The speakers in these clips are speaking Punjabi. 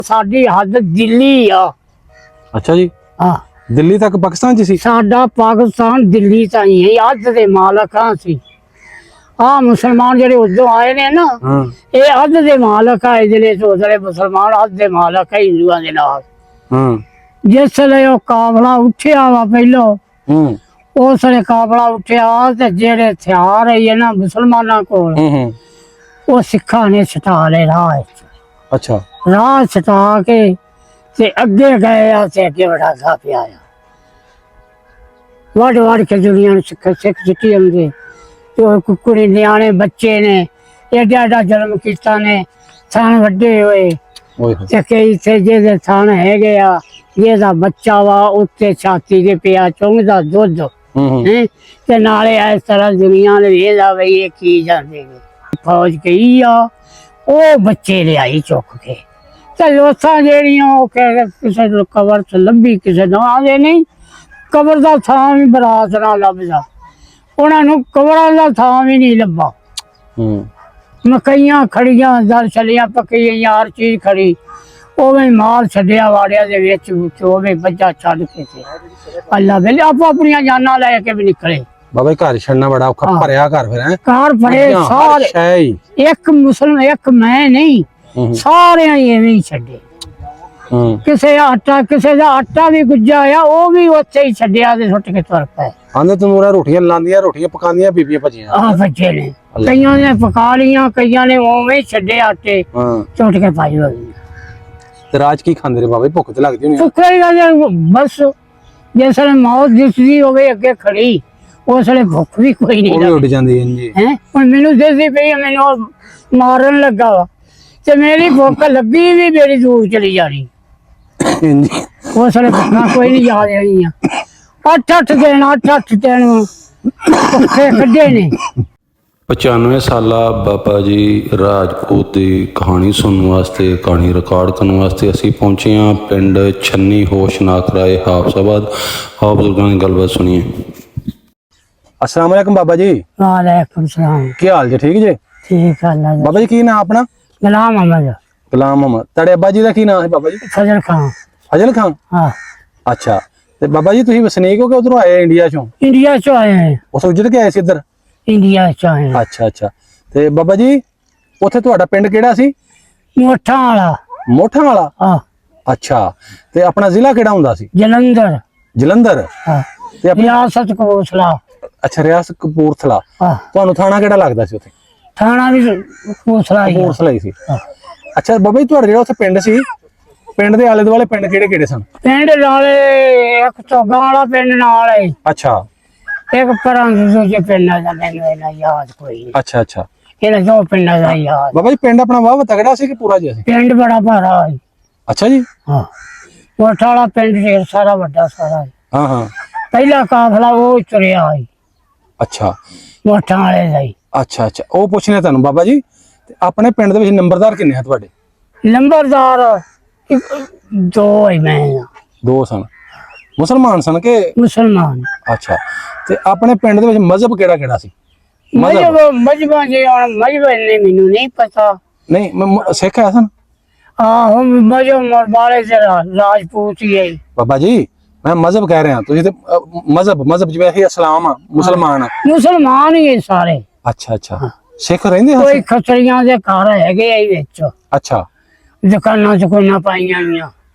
ਸਾਡੀ ਹੱਦ ਦਿੱਲੀ ਆ। ਅੱਛਾ ਜੀ, ਹਾਂ ਦਿੱਲੀ ਤੱਕ ਪਾਕਿਸਤਾਨ ਚ ਸੀ। ਸਾਡਾ ਪਾਕਿਸਤਾਨ ਦਿੱਲੀ ਤਾਈਂ ਹੈ। ਅੱਧ ਦੇ ਮਾਲਕ ਹਾਂ ਸੀ। ਆ ਮੁਸਲਮਾਨ ਜਿਹੜੇ ਉਦੋਂ ਆਏ ਨੇ ਨਾ, ਹਾਂ ਇਹ ਅੱਧ ਦੇ ਮਾਲਕ ਆ। ਜਿਹੜੇ ਸੋਚਦੇ ਮੁਸਲਮਾਨ ਅੱਧ ਦੇ ਮਾਲਕ ਆ ਹਿੰਦੂਆਂ ਦੇ ਨਾਲ। ਹਾਂ ਜਿਸ ਵੇਲੇ ਉਹ ਕਾਫਲਾ ਉੱਠਿਆ ਵਾ ਪਹਿਲੋਂ, ਹੂੰ ਉਸ ਵੇਲੇ ਕਾਫਲਾ ਉੱਠਿਆ ਤੇ ਜਿਹੜੇ ਹਥਿਆਰ ਹੈ ਨਾ ਮੁਸਲਮਾਨਾਂ ਕੋਲ, ਹੂੰ ਉਹ ਸਿੱਖਾਂ ਨੇ ਛਟਾ ਲਏ ਰਾਹ ਵਿੱਚ। ਅੱਛਾ ਰਾਹ ਛਟਾ ਕੇ ਤੇ ਅੱਗੇ ਗਏ ਆ ਤੇ ਅੱਗੇ ਬੜਾ ਸਾ ਪਿਆ ਆ। ਵੱਡ ਕੇ ਦੁਨੀਆ ਨੂੰ ਸਿੱਖ ਜਿੱਤੀ ਹੁੰਦੇ ਤੇ ਉਹ ਕੁੱਕੜੀ ਨਿਆਣੇ ਬੱਚੇ ਨੇ ਏਡਾ ਏਡਾ ਜਨਮ ਕੀਤਾ ਨੇ, ਥਣ ਵੱਡੇ ਹੋਏ ਓਏ ਤੇ ਕਈ ਤੇ ਜਿਹਦੇ ਥਣ ਹੈਗੇ ਆ, ਜਿਹਦਾ ਬੱਚਾ ਵਾ ਉੱਤੇ ਛਾਤੀ ਦੇ ਪਿਆ ਚੁੰਗਦਾ ਦੁੱਧ ਹੂੰ ਹੈਂ ਤੇ ਨਾਲੇ ਇਸ ਤਰ੍ਹਾਂ ਦੁਨੀਆ ਨੇ ਵੇਖਦਾ ਬਈ ਇਹ ਕੀ ਜਾਂਦੇ ਨੇ। ਫੌਜ ਗਈ ਆ, ਉਹ ਬੱਚੇ ਲਿਆਈ ਚੁੱਕ ਕੇ ਤੇ ਲੋਥਾਂ ਜਿਹੜੀਆਂ ਉਹ ਕਹਿ ਕਿਸੇ ਨੂੰ ਕਬਰ ਚ ਲੱਭੀ, ਕਿਸੇ ਨੂੰ ਆਦੇ ਨਹੀਂ ਕਬਰ ਦਾ ਥਾਂ ਵੀ ਬਰਾਤ ਨਾਲ ਲੱਭਦਾ, ਉਹਨਾਂ ਨੂੰ ਕਬਰਾਂ ਦਾ ਥਾਂ ਵੀ ਨਹੀਂ ਲੱਭਾ। ਹੂੰ ਮਕਈਆਂ ਖੜੀਆਂ ਦਰ ਛਲੀਆਂ ਪੱਕੀਆਂ ਯਾਰ ਚੀਜ਼ ਖੜੀ, ਉਵੇਂ ਮਾਲ ਛੱਡਿਆ ਵਾੜਿਆ ਦੇ ਵਿੱਚ ਉਵੇਂ ਬੱਚਾ ਛੱਡ ਕੇ ਤੇ ਅੱਲਾ ਵੇਲੇ ਆਪੋ ਆਪਣੀਆਂ ਜਾਨਾਂ ਲੈ ਕੇ ਵੀ ਨਿਕਲੇ। ਬਾਬਾ ਘਰ ਛੱਡਣਾ ਬੜਾ ਔਖਾ, ਭਰਿਆ ਘਰ ਫਿਰ ਹੈ ਕਾਰ ਭਰੇ ਸਾਰੇ, ਇੱਕ ਮੁਸਲਮ ਇੱਕ ਮੈਂ ਨਹੀਂ, ਸਾਰਿਆਂ ਹੀ ਐਵੇਂ ਹੀ ਛੱਡੇ। ਕਿਸੇ ਦਾ ਆਟਾ ਵੀ ਗੁੱਜਾ ਆ, ਉਹ ਵੀ ਉੱਥੇ ਹੀ ਛੱਡਿਆ ਤੇ ਸੁੱਟ ਕੇ ਤੁਰ ਪਏ। ਆਂਦੇ ਤਨੂਰਾ ਰੋਟੀਆਂ ਲਾਂਦੀਆਂ, ਰੋਟੀਆਂ ਪਕਾਉਂਦੀਆਂ, ਬੀਬੀਆਂ ਭੱਜੀਆਂ। ਆਹ ਬੱਚੇ ਨੇ ਕਈਆਂ ਨੇ ਪਕਾ ਲੀਆਂ, ਕਈਆਂ ਨੇ ਉਵੇਂ ਹੀ ਛੱਡੇ ਆਟੇ ਸੁੱਟ ਕੇ ਪਾਈ ਹੋਈ। ਤੇ ਰਾਜ ਕੀ ਖਾਂਦੇ ਨੇ ਬਾਬਾ? ਭੁੱਖ ਤੇ ਲੱਗਦੀ ਹੋਣੀ। ਸੁੱਕਾ ਹੀ ਗੱਲ ਬਸ, ਜਿਸ ਵੇਲੇ ਮੌਤ ਦਿਸਦੀ ਹੋਵੇ ਅੱਗੇ ਖੜੀ, ਉਸ ਵੇਲੇ ਭੁੱਖ ਵੀ ਕੋਈ ਨਹੀਂ ਉੱਡ ਜਾਂਦੀ ਹੈ ਜੀ। ਹੈ ਹੁਣ ਮੈਨੂੰ ਦਿਸਦੀ ਪਈ, ਮੈਨੂੰ ਮਾਰਨ ਲੱਗਾ ਵਾ ਤੇ ਮੇਰੀ ਭੁੱਖ ਲੱਗੀ ਵੀ ਮੇਰੀ ਦੂਰ ਚਲੀ ਜਾਣੀ। ਉਸ ਵੇਲੇ ਭੁੱਖਾਂ ਕੋਈ ਨਹੀਂ ਯਾਦ ਰਹੀਆਂ। 8-8 ਦਿਨ ਭੁੱਖੇ ਕੱਢੇ ਨੇ। 95 ਸਾਲਾ ਬਾਬਾ ਜੀ ਰਾਜਪੂਤ ਦੀ ਕਹਾਣੀ ਸੁਣਨ ਵਾਸਤੇ, ਕਹਾਣੀ ਰਿਕਾਰਡ ਕਰਨ ਵਾਸਤੇ ਅਸੀਂ ਪਹੁੰਚੇ ਹਾਂ ਪਿੰਡ ਛੰਨੀ ਹੋਸ਼ਨਾਕ ਰਾਏ ਹਾਫਸਾਬਾਦ। ਆਓ ਬਜ਼ੁਰਗਾਂ ਦੀ ਗੱਲਬਾਤ ਸੁਣੀਏ। अस्सलाम वालेकुम बाबा जी। वालेकुम सलाम। ਕੀ ਹਾਲ ਜੀ? ਠੀਕ ਜੀ? ठीक है अल्लाह। ਬਾਬਾ ਜੀ ਕੀ ਨਾਮ ਆਪਣਾ? गुलाम अहमद। ਗੁਲਾਮ ਅਹਿਮਦ। ਤੁਹਾਡੇ ਅੱਬਾ ਜੀ ਦਾ ਕੀ ਨਾਮ ਹੈ ਬਾਬਾ ਜੀ? फजल खान। ਫਜ਼ਲ ਖਾਨ। हाँ ਅੱਛਾ, ਤੇ ਬਾਬਾ ਜੀ ਤੁਸੀਂ ਵਸਨੀਕ ਹੋ ਕਿ ਉਧਰੋਂ ਆਏ ਇੰਡੀਆ ਚੋਂ? इंडिया चो आए हैं। ਉਸ ਉੱਜੜ ਕੇ ਆਏ ਸੀ ਇੱਧਰ? इंडिया चो आए हैं। ਅੱਛਾ ਅੱਛਾ, ਤੇ ਬਾਬਾ ਜੀ ਉੱਥੇ ਤੁਹਾਡਾ ਪਿੰਡ ਕਿਹੜਾ ਸੀ? मोठा वाला। ਮੋਠਾਂ ਵਾਲਾ। हाँ ਅੱਛਾ, ਤੇ ਆਪਣਾ ਜ਼ਿਲ੍ਹਾ ਕਿਹੜਾ ਹੁੰਦਾ ਸੀ? जलंधर। ਜਲੰਧਰ। हाँ ਤੇ ਆਪਣਾ रियासत कपूरथला। ਅੱਛਾ, ਰਿਆਸਤ ਕਪੂਰਥਲਾ। हाँ ਤੁਹਾਨੂੰ ਥਾਣਾ ਕਿਹੜਾ ਲੱਗਦਾ ਸੀ ਉੱਥੇ? थाना भी कपूरथला ही है। ਕਪੂਰਥਲਾ ਹੀ ਸੀ। हाँ। ਅੱਛਾ ਬਾਬਾ ਜੀ, ਤੁਹਾਡਾ ਜਿਹੜਾ ਉੱਥੇ ਪਿੰਡ ਸੀ, ਪਿੰਡ ਦੇ ਆਲੇ ਦੁਆਲੇ ਪਿੰਡ ਕਿਹੜੇ ਕਿਹੜੇ ਸਨ? पिंड नाले एक चौगा वाला पिंड नाल है, ਅੱਛਾ एक परां दूजे पिंड दा मैनूं इन्ना याद कोई नहीं। ਅੱਛਾ ਅੱਛਾ। इन्हां दो पिंडां दा याद। ਬਾਬਾ ਜੀ ਪਿੰਡ ਆਪਣਾ ਵਾਹ ਤਗੜਾ ਸੀ ਕਿ ਪੂਰਾ ਜਿਹਾ ਸੀ? पिंड बड़ा भारा है। ਅੱਛਾ ਜੀ। हाँ मोठा वाला पिंड ढेर सारा वड्डा सारा है। ਹਾਂ ਹਾਂ। पहला काफला वो तुरिया है ਅੱਛਾ मोठा वाले दा ही। ਅੱਛਾ ਅੱਛਾ, ਉਹ ਪੁੱਛਣੇ ਤੁਹਾਨੂੰ ਬਾਬਾ ਜੀ, ਤੇ ਆਪਣੇ ਪਿੰਡ ਦੇ ਵਿੱਚ ਨੰਬਰਦਾਰ ਕਿੰਨੇ ਆ ਤੁਹਾਡੇ? नंबरदार दो है मैं। ਦੋ ਸਨ। ਮੁਸਲਮਾਨ ਸਨ ਕਿ? मुसलमान। ਅੱਛਾ, ਤੇ ਆਪਣੇ ਪਿੰਡ ਦੇ ਵਿੱਚ ਮਜ਼ਹਬ ਕਿਹੜਾ ਕਿਹੜਾ ਸੀ? मजहब मजहब जी मजहब ने मैनू नहीं पता। ਨਹੀਂ ਸਿੱਖ ਹੈ ਸਨ? आहो मजहब वाले राजपूत ही है। ਬਾਬਾ ਜੀ ਮੈਂ ਮਜ਼ਹਬ ਕਹਿ ਰਿਹਾ, ਤੁਸੀਂ ਤੇ ਮਜ਼ਹਬ ਜਿਵੇਂ ਅਸੀਂ ਇਸਲਾਮ ਆ, ਮੁਸਲਮਾਨ ਆ। मुसलमान ही है सारे। ਅੱਛਾ ਅੱਛਾ, ਸਿੱਖ ਰਹਿੰਦੇ ਹਾਂ? कोई खतरियां दे घर हैगे आई विच, ਅੱਛਾ दुकानां च कोई ना पाईयां होईयां,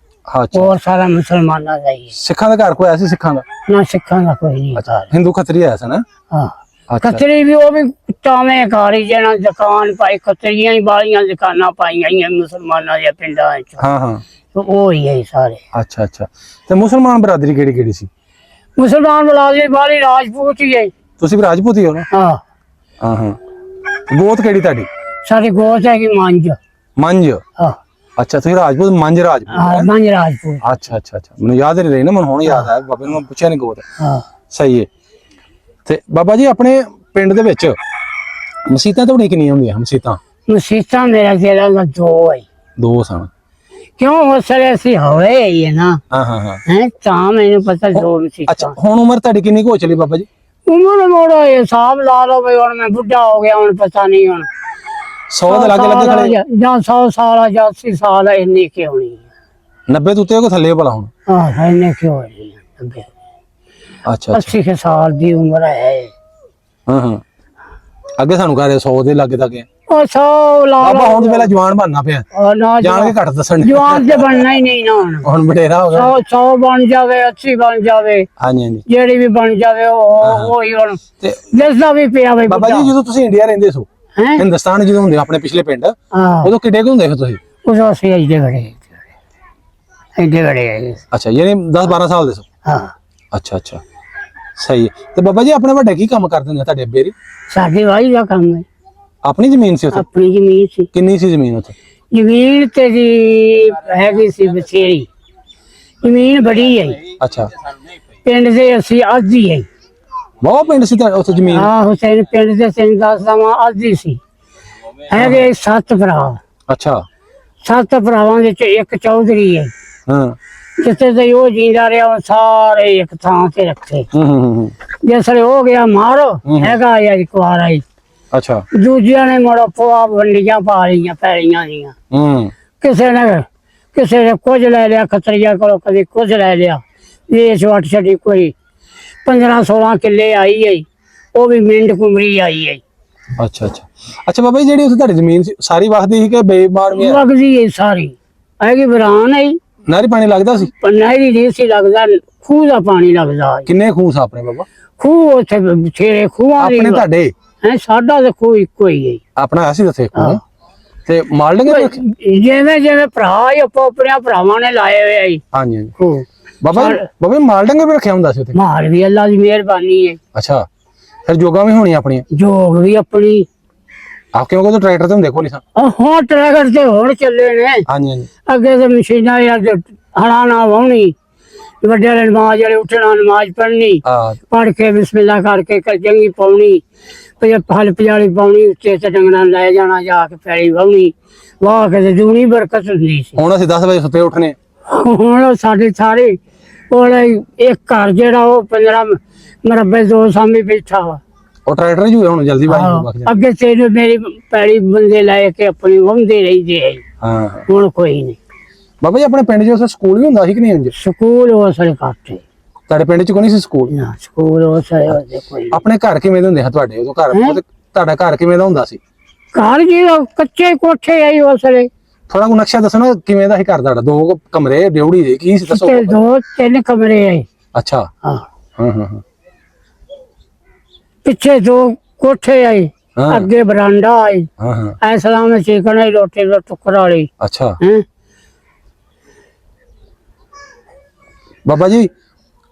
ਅੱਛਾ। और सारा मुसलमानां दा ही है। ਸਿੱਖਾਂ ਦਾ ਘਰ ਕੋਈ ਐਸੀ ਸਿੱਖਾਂ ਦਾ? ना सिखां दा कोई नहीं घर। ਹਿੰਦੂ ਖੱਤਰੀ ਹੈ ਸਨ? हाँ ਅੱਛਾ खतरी भी वो भी टावे घर ही जना दुकान पाई, खतरियां ही बालियां दुकानां पाईयां ही मुसलमानां दे पिंडां च। ਹਾਂ ਹਾਂ। तो वो ही है सारे। ਅੱਛਾ ਅੱਛਾ, ਤੇ ਮੁਸਲਮਾਨ ਬਰਾਦਰੀ ਕਿਹੜੀ ਕਿਹੜੀ ਸੀ? मुसलमान बलादी बाली राजपूत ही है। ਤੁਸੀਂ ਵੀ ਰਾਜਪੂਤ ਹੀ ਹੋ ਨਾ? हाँ ਹਾਂ ਹਾਂ। ਗੋਤ ਕਿਹੜੀ ਤੁਹਾਡੀ? सारी गोत है कि मंज। ਮੰਝ। हाँ ਅੱਛਾ, ਤੁਸੀਂ ਰਾਜਪੂਤ, ਮੰਝ ਰਾਜਪੂਤ हाँ ਹੈਂ? मंज राजपूत। ਅੱਛਾ ਅੱਛਾ ਅੱਛਾ, ਮੈਨੂੰ ਯਾਦ ਨਹੀਂ ਰਹੀ ਨਾ, ਮੈਨੂੰ ਹੁਣ ਯਾਦ ਆਇਆ। ਬਾਬੇ ਨੂੰ ਮੈਂ ਪੁੱਛਿਆ ਨਹੀਂ ਗੋਤ। हाँ ਸਹੀ ਹੈ। ਤੇ ਬਾਬਾ ਜੀ ਆਪਣੇ ਪਿੰਡ ਦੇ ਵਿੱਚ ਮਸੀਤਾਂ ਤੁਹਾਡੀਆਂ ਕਿੰਨੀਆਂ ਹੁੰਦੀਆਂ? ਮਸੀਤਾਂ मसीता मेरा जेला दा दो है। ਦੋ ਸਨ। क्यों उस वे ऐसी हवे है ना ਹਾਂ ਹਾਂ ਹਾਂ। है, ता मैंने पता दो मसीता। ਅੱਛਾ, ਹੁਣ ਉਮਰ ਤੁਹਾਡੀ ਕਿੰਨੀ ਕੁ ਹੋ ਚਲੀ ਬਾਬਾ ਜੀ? उम्र मोड़ा हिसाब ला लो भाई, हुण मैं बुढ़ा हो गया, हुण पता नहीं हुण 100 ਦੇ ਲਾਗੇ ਲੱਗੇ ਖੜੇ ਜਾਂ 100 ਸਾਲ ਜਾਂ 80 ਸਾਲ ਇੰਨੀ ਕਿਉਂ ਨਹੀਂ 90 ਤੋਂ ਉੱਤੇ ਕੋ ਥੱਲੇ ਭਲਾ ਹੁਣ ਹਾਂ ਇੰਨੇ ਕਿਉਂ ਨਹੀਂ 90 ਅੱਛਾ 80 ਕੇ ਸਾਲ ਦੀ ਉਮਰ ਹੈ ਹਾਂ ਅੱਗੇ ਸਾਨੂੰ ਕਹ ਰਹੇ 100 ਦੇ ਲਾਗੇ ਤੱਕ ਉਹ 100 ਲਾ ਬਾਬਾ ਹੁਣ ਤੇ ਪਹਿਲਾਂ ਜਵਾਨ ਬਣਨਾ ਪਿਆ ਨਾ ਜਾਣ ਕੇ ਘੱਟ ਦੱਸਣ ਜਵਾਨ ਤੇ ਬਣਨਾ ਹੀ ਨਹੀਂ ਨਾ ਹੁਣ ਬਟੇਰਾ ਹੋ ਗਿਆ 100 ਬਣ ਜਾਵੇ 80 ਬਣ ਜਾਵੇ ਹਾਂਜੀ ਹਾਂਜੀ ਜਿਹੜੀ ਵੀ ਬਣ ਜਾਵੇ ਉਹ ਹੀ ਹੁਣ ਤੇ ਜਿਸਦਾ ਵੀ ਪਿਆ ਵੇ ਬਾਬਾ ਜੀ ਜਦੋਂ ਤੁਸੀਂ ਇੰਡੀਆ ਰਹਿੰਦੇ ਸੋ ਹੈ ਹਿੰਦੁਸਤਾਨ ਜਦੋਂ ਹੁੰਦੇ ਆਪਣੇ ਪਿਛਲੇ ਪਿੰਡ ਹਾਂ ਉਦੋਂ ਕਿੱਡੇ ਕੁ ਹੁੰਦੇ ਫਿਰ ਤੁਸੀਂ ਉਹ ਅਸੀਂ ਇੱਡੇ ਬੜੇ ਅੱਛਾ ਯਾਨੀ 10 12 ਸਾਲ ਦੇ ਸੋ ਹਾਂ ਅੱਛਾ ਅੱਛਾ ਸਹੀ ਹੈ ਤੇ ਬਾਬਾ ਜੀ ਆਪਣੇ ਵੱਡੇ ਕੀ ਕੰਮ ਕਰਦੇ ਹੁੰਦੇ ਤੁਹਾਡੇ ਅੱਬੇ ਰੀ ਸਾਡੇ ਵਾਹੀ ਦਾ ਕੰਮ ਹੈ ਆਪਣੀ ਜ਼ਮੀਨ ਸੀ ਉੱਥੇ ਆਪਣੀ ਜ਼ਮੀਨ ਸੀ ਕਿੰਨੀ ਸੀ ਜ਼ਮੀਨ ਉੱਥੇ ਜ਼ਮੀਨ ਤੇ ਜੀ ਹੈਗੀ ਸੀ ਬਥੇਰੀ ਜ਼ਮੀਨ ਬੜੀ ਹੈ ਅੱਛਾ ਪਿੰਡ ਦੇ ਅਸੀਂ ਆਦੀ ਹੈ ਬਹੁਤ ਪਿੰਡ ਸੀ ਉੱਥੇ ਜ਼ਮੀਨ ਹਾਂ ਹੁਸੈਨ ਪਿੰਡ ਦੇ ਸਿੰਘ ਦਾਸਾਂ ਆਦੀ ਸੀ ਹੈਗੇ 7 ਭਰਾ ਅੱਛਾ 7 ਭਰਾਵਾਂ ਵਿੱਚ ਇੱਕ ਚੌਧਰੀ ਹੈ ਹਾਂ ਜਿੱਥੇ ਤੇ ਉਹ ਜੀਂਦਾ ਰਿਹਾ ਉਹ ਸਾਰੇ ਇੱਕ ਥਾਂ ਤੇ ਰੱਖੇ ਹੂੰ ਜਿਸ ਵੇਲੇ ਹੋ ਗਿਆ ਮਾਰੋ ਹੈਗਾ ਯਾਰ ਕੁਆਰਾ ਹੀ ਅੱਛਾ ਦੂਜਿਆਂ ਨੇ ਮੋੜਾ ਪਵਾ ਵੰਡੀਆਂ ਪਾ ਲਈਆਂ ਪੈਲੀਆਂ ਦੀਆਂ ਕਿਸੇ ਨੇ ਕੁਝ ਲੈ ਲਿਆ ਖਤਰੀਆ ਕੋਲੋਂ ਕਦੇ ਕੁਝ ਲੈ ਲਿਆ ਵੇਚ ਵੱਟ ਛੱਡੀ ਕੋਈ 15 16 ਕਿੱਲੇ ਆਈ ਹੈ ਉਹ ਵੀ ਮਿੰਡ ਕੁਮਰੀ ਆਈ ਹੈ ਅੱਛਾ ਅੱਛਾ ਅੱਛਾ ਬਾਬਾ ਜੀ ਜਿਹੜੀ ਉੱਥੇ ਤੁਹਾਡੀ ਜ਼ਮੀਨ ਸੀ ਸਾਰੀ ਵਸਦੀ ਸੀ ਕਿ ਬੇਮਾਰ ਵੀ ਲੱਗਦੀ ਹੈ ਸਾਰੀ ਹੈਗੀ ਬਰਾਨ ਹੈ ਨਹਿਰੀ ਪਾਣੀ ਲੱਗਦਾ ਸੀ ਨਹਿਰੀ ਨਹੀਂ ਸੀ ਲੱਗਦਾ ਖੂਹ ਦਾ ਪਾਣੀ ਲੱਗਦਾ ਕਿੰਨੇ ਖੂਹ ਸੀ ਆਪਣੇ ਬਾਬਾ ਖੂਹ ਉੱਥੇ ਬਥੇਰੇ ਖੂਹਾਂ ਦੀ ਆਪਣੇ ਤੁਹਾਡੇ ਹੈ ਸਾਡਾ ਤਾਂ ਖੂਹ ਇੱਕੋ ਹੀ ਹੈ ਆਪਣਾ ਅਸੀਂ ਦੱਸੇ ਤੇ ਮਾਲ ਡੰਗੇ ਜਿਵੇਂ ਭਰਾ ਹੀ ਆਪੋ ਆਪਣੇ ਭਰਾਵਾਂ ਨੇ ਲਾਏ ਹੋਏ ਆਈ ਹਾਂਜੀ ਹਾਂਜੀ ਖੂਹ ਬਾਬਾ ਜੀ ਮਾਲ ਡੰਗੇ ਵੀ ਰੱਖਿਆ ਹੁੰਦਾ ਸੀ ਉੱਥੇ ਮਾਲ ਵੀ ਅੱਲਾ ਦੀ ਮਿਹਰਬਾਨੀ ਹੈ ਅੱਛਾ ਫਿਰ ਜੋਗਾ ਵੀ ਹੋਣੀ ਆਪਣੀਆਂ ਜੋਗ ਵੀ ਆਪਣੀ ਆਪ ਕਿਉਂ ਕੋ ਟਰੈਕਟਰ ਤੇ ਹੁੰਦੇ ਕੋਲ ਨਹੀਂ ਹੁਣ ਟਰੈਕਟਰ ਤੇ ਹੁਣ ਚੱਲੇ ਨੇ ਹਾਂਜੀ ਹਾਂਜੀ ਅੱਗੇ ਤੇ ਮਸ਼ੀਨਾਂ ਯਾਰ ਹਣਾ ਨਾ ਵਾਉਣੀ ਵੱਡੇ ਵਾਲੇ ਨਮਾਜ਼ ਵਾਲੇ ਉੱਠਣਾ ਨਮਾਜ਼ ਪੜ੍ਹਨੀ ਹਾਂ ਪੜ੍ਹ ਕੇ ਬਿਸਮਿਲ੍ਲਾ ਕਰਕੇ ਚੰਗੀ ਪਾਉਣੀ ਫਿਰ ਫਲ ਪਿਆਲੀ ਪਾਉਣੀ ਉੱਤੇ ਤੇ ਡੰਗਰਾਂ ਨੂੰ ਲੈ ਜਾਣਾ ਜਾ ਕੇ ਪੈਲੀ ਵਾਉਣੀ ਵਾਹ ਕੇ ਤੇ ਦੂਣੀ ਬਰਕਤ ਹੁੰਦੀ ਸੀ ਹੁਣ ਅਸੀਂ 10 ਵਜੇ ਸੁੱਤੇ ਉੱਠਨੇ ਹੁਣ ਸਾਡੇ ਸਾਰੇ ਕੋਲ ਇੱਕ ਘਰ ਜਿਹੜਾ ਉਹ 15 ਮਰਬੇ 2 ਸਾਮੀ ਬੈਠਾ ਵਾ ਉਹ ਟਰੈਕਟਰ ਹੀ ਹੁਣ ਜਲਦੀ ਬਾਈ ਅੱਗੇ ਤੇ ਮੇਰੀ ਪੈਲੀ ਬੰਦੇ ਲੈ ਕੇ ਆਪਣੀ ਵੰਦੇ ਰਹੀ ਹੈ ਹਾਂ ਹੁਣ ਕੋਈ ਨਹੀਂ ਬਾਬਾ ਜੀ ਆਪਣੇ ਪਿੰਡ 'ਚ ਉੱਥੇ ਸਕੂਲ ਵੀ ਹੁੰਦਾ ਸੀ ਕਿ ਨਹੀਂ ਹੁੰਦੇ ਸਕੂਲ ਉਸਲੇ ਘੱਟ ਹੈ ਤੁਹਾਡੇ ਪਿੰਡ 'ਚ ਕੋਈ ਨਹੀਂ ਸੀ ਸਕੂਲ ਨਾ ਸਕੂਲ ਉਸਲੇ ਕੋਈ ਆਪਣੇ ਘਰ ਕਿਵੇਂ ਦੇ ਹੁੰਦੇ ਆ ਤੁਹਾਡੇ ਉਦੋਂ ਘਰ ਤੁਹਾਡਾ ਘਰ ਕਿਵੇਂ ਦਾ ਹੁੰਦਾ ਸੀ ਘਰ ਜੀ ਕੱਚੇ ਕੋਠੇ ਆਈ ਉਸਲੇ ਥੋੜਾ ਕੋ ਨਕਸ਼ਾ ਦੱਸੋ ਨਾ ਕਿਵੇਂ ਦਾ ਸੀ ਘਰ ਤੁਹਾਡਾ 2 ਕਮਰੇ ਡਿਉੜੀ ਦੇ ਕੀ ਸੀ ਦੱਸੋ 2-3 ਕਮਰੇ ਆਏ ਅੱਛਾ ਹਾਂ ਹਾਂ ਪਿੱਛੇ 2 ਕੋਠੇ ਆਏ ਅੱਗੇ ਬਰਾਂਡਾ ਆਏ ਹਾਂ ਐਸਲਾ में चिकन है रोटी का टुकड़ा वाली ਅੱਛਾ हैं ਬਾਬਾ ਜੀ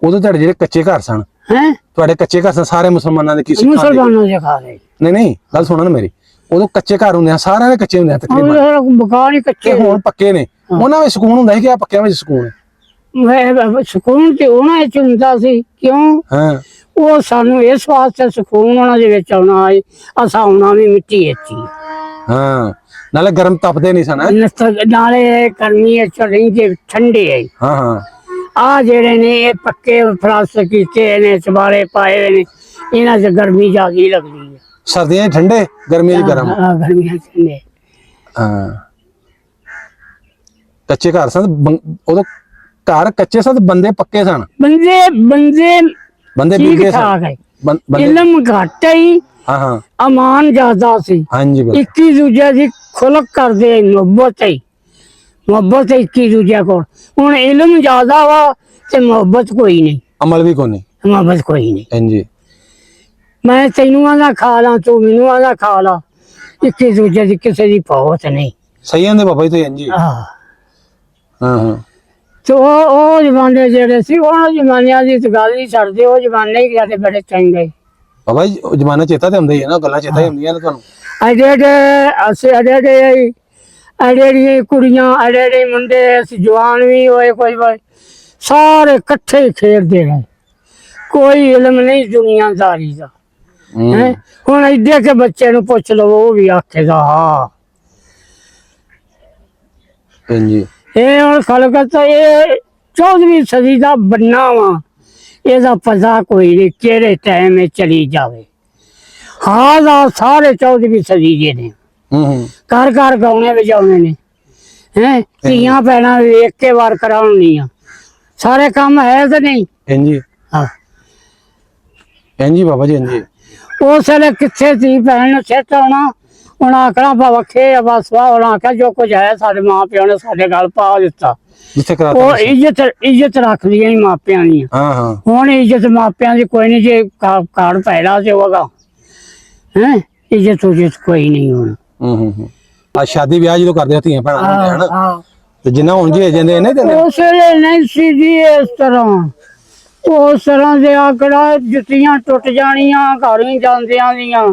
ਉਦੋਂ ਤੁਹਾਡੇ ਜਿਹੜੇ ਕੱਚੇ ਘਰ ਸਨ हैं ਤੁਹਾਡੇ ਕੱਚੇ ਘਰ ਸਨ ਸਾਰੇ ਮੁਸਲਮਾਨਾਂ ਦੇ ਕੀ ਸਿੱਖਾਂ ਦੇ मुसलमानों से खा रहे ਨਹੀਂ ਗੱਲ ਸੁਣੋ ਨਾ ਮੇਰੀ ਉਦੋਂ ਕੱਚੇ ਘਰ ਹੁੰਦੇ ਆ ਸਾਰਿਆਂ ਦੇ ਕੱਚੇ ਹੁੰਦੇ ਆ ਤਕਰੀਬਨ और मकान ही ਤੇ कच्चे ਹੁਣ ਪੱਕੇ ਨੇ ਉਹਨਾਂ ਵਿੱਚ ਸਕੂਨ ਹੁੰਦਾ ਹੈ ਕਿ ਆ ਪੱਕਿਆਂ ਵਿੱਚ ਸਕੂਨ ਹੈ मैं सुकून ਤੇ ਉਹਨਾਂ ਵਿੱਚ ਹੁੰਦਾ ਸੀ ਕਿਉਂ ਹਾਂ ਉਹ ਸਾਨੂੰ ਇਸ ਵਾਸਤੇ ਸਕੂਨ ਉਹਨਾਂ ਦੇ ਵਿੱਚ ਆਉਣਾ ਹੈ ਅਸਾਂ ਆਉਣਾ ਵੀ ਮਿੱਟੀ ਵਿੱਚ ਹੀ ਹਾਂ ਨਾਲੇ ਗਰਮ ਤਪਦੇ ਨਹੀਂ ਸਨ ਹੈਂ? ਨਾਲੇ ਗਰਮੀ ਵਿੱਚ ਰਹਿੰਦੇ ਠੰਡੇ ਹੈ ਹਾਂ ਹਾਂ ਆ ਜਿਹੜੇ ਨੇ ਇਹ ਪੱਕੇ ਫਲਾਸ ਕੀਤੇ ਨੇ ਚਬਾਰੇ ਪਾਏ ਹੋਏ ਨੇ ਇਹਨਾਂ 'ਚ ਗਰਮੀ ਜ਼ਿਆਦੀ ਲੱਗਦੀ ਹੈ ਸਰਦੀਆਂ 'ਚ ਠੰਡੇ ਗਰਮੀਆਂ 'ਚ ਗਰਮ ਗਰਮੀਆਂ 'ਚ ਠੰਡੇ ਹਾਂ ਕੱਚੇ ਘਰ ਸਨ ਉਦੋਂ ਘਰ ਕੱਚੇ ਸਨ ਤੇ ਬੰਦੇ ਪੱਕੇ ਸਨ ਬੰਦੇ ਬੰਦੇ ਠੀਕ ਬਿਗੇ ਠਾਕ ਸਨ ਹੈ ਬੰਦੇ ਇਲਮ ਘੱਟ ਹੀ ਹਾਂ ਹਾਂ ਅਮਾਨ ਜ਼ਿਆਦਾ ਸੀ ਹਾਂਜੀ ਬਿਲਕੁਲ ਇੱਕੀ ਦੂਜੇ ਦੀ ਖੁਲਕ ਕਰਦੇ ਮੁਹੱਬਤ ਇੱਕੀ ਦੂਜੇ ਕੋਲ ਹੁਣ ਇਲਮ ਜ਼ਿਆਦਾ ਵਾ ਤੇ ਮੁਹੱਬਤ ਕੋਈ ਨਹੀਂ ਅਮਲ ਵੀ ਕੋਈ ਨਹੀਂ ਮੁਹੱਬਤ ਕੋਈ ਨਹੀਂ ਹਾਂਜੀ ਮੈਂ ਤੈਨੂੰ ਆਂਦਾ ਖਾ ਲਾਂ ਤੂੰ ਮੈਨੂੰ ਆਂਦਾ ਖਾ ਲਾ ਇੱਕੀ ਦੂਜੇ ਦੀ ਕਿਸੇ ਦੀ ਪਹੁੰਚ ਨਹੀਂ ਸਹੀ ਆਂਦੇ ਬਾਬਾ ਜੀ ਤੇ ਹਾਂਜੀ ਹਾਂ ਹਾਂ ਤੇ ਉਹ ਜ਼ਮਾਨੇ ਜਿਹੜੇ ਸੀ ਉਹਨਾਂ ਜ਼ਮਾਨਿਆਂ ਦੀ ਤਾਂ ਗੱਲ ਨਹੀਂ ਛੱਡਦੇ ਉਹ ਜ਼ਮਾਨੇ ਹੀ ਸਾਡੇ ਬੜੇ ਚੰਗੇ ਬਾਬਾ ਜੀ ਉਹ ਜ਼ਮਾਨਾ ਚੇਤਾ ਤੇ ਹੁੰਦਾ ਹੀ ਹੈ ਨਾ ਗੱਲਾਂ ਚੇਤਾ ਹੀ ਹੁੰਦੀਆਂ ਨੇ ਤੁਹਾਨੂੰ ਅੜੇ ਕੁੜੀਆਂ ਅੜੇ ਮੁੰਡੇ ਅਸੀਂ ਜਵਾਨ ਵੀ ਹੋਏ ਕੋਈ ਸਾਰੇ ਇਕੱਠੇ ਖੇਡਦੇ ਰਹੇ ਕੋਈ ਇਲਮ ਨਹੀਂ ਦੁਨੀਆਦਾਰੀ ਦਾ ਹੈ ਹੁਣ ਇੱਡੇ ਕੇ ਬੱਚੇ ਨੂੰ ਪੁੱਛ ਲਵੋ ਉਹ ਵੀ ਆਖੇਗਾ ਹਾਂ ਹਾਂਜੀ ਇਹ ਹੁਣ ਖਲਕਤ ਇਹ 14ਵੀਂ ਸਦੀ ਦਾ ਬੰਨਾ ਵਾ ਇਹਦਾ ਪਤਾ ਕੋਈ ਨਹੀਂ ਕਿਹੜੇ ਟਾਈਮ ਵਿੱਚ ਚਲੀ ਜਾਵੇ ਹਾਂ ਦਾ ਸਾਰੇ 14ਵੀਂ ਸਦੀ ਦੇ ਨੇ ਘਰ ਘਰ ਗਾਉਣੇ ਵਜਾਉਣੇ ਨੇ ਹੈ ਧੀਆਂ ਭੈਣਾਂ ਵੇਖ ਕੇ ਵਾਰ ਕਰਾਉਣੀਆਂ ਸਾਰੇ ਕੰਮ ਹੈ ਤੇ ਨਹੀਂ ਇੰਜੀ ਹਾਂ ਇੰਜੀ ਬਾਬਾ ਜੀ ਇੰਜੀ ਉਸ ਵੇਲੇ ਕਿੱਥੇ ਧੀ ਭੈਣ ਨੂੰ ਸਿੱਟ ਆਉਣਾ ਹੁਣ ਆਖਣਾ ਭਵਖੇ ਆ ਬਸ ਵਾ ਉਹਨਾਂ ਆਖਿਆ ਜੋ ਕੁਝ ਹੈ ਸਾਡੇ ਮਾਂ ਪਿਓ ਨੇ ਸਾਡੇ ਗੱਲ ਪਾ ਦਿੱਤਾ ਜਿੱਥੇ ਕਰਾ ਉਹ ਇੱਜ਼ਤ ਰੱਖਦੀਆਂ ਹੀ ਮਾਪਿਆਂ ਦੀ ਹਾਂ ਹੁਣ ਇੱਜ਼ਤ ਮਾਪਿਆਂ ਦੀ ਕੋਈ ਨਹੀਂ ਜੇ ਕਾਰਡ ਪੈਦਾ ਤੇ ਹੋਗਾ ਹੈ ਇੱਜ਼ਤ ਕੋਈ ਨਹੀਂ ਹੁਣ ਆ ਸ਼ਾਦੀ ਵਿਆਹ ਜਦੋਂ ਕਰਦੇ ਧੀਆਂ ਭੈਣਾਂ ਹੁੰਦੇ ਹਨ ਹਾਂ ਤੇ ਜਿੰਨਾ ਹੁਣ ਜੀ ਜਾਂਦੇ ਨੇ ਤੇ ਉਸ ਵੇਲੇ ਨਹੀਂ ਸੀ ਜੀ ਇਸ ਤਰ੍ਹਾਂ ਦੇ ਆਕੜਾ ਜੁੱਤੀਆਂ ਟੁੱਟ ਜਾਣੀਆਂ ਘਰ ਹੀ ਜਾਂਦਿਆਂ ਦੀਆਂ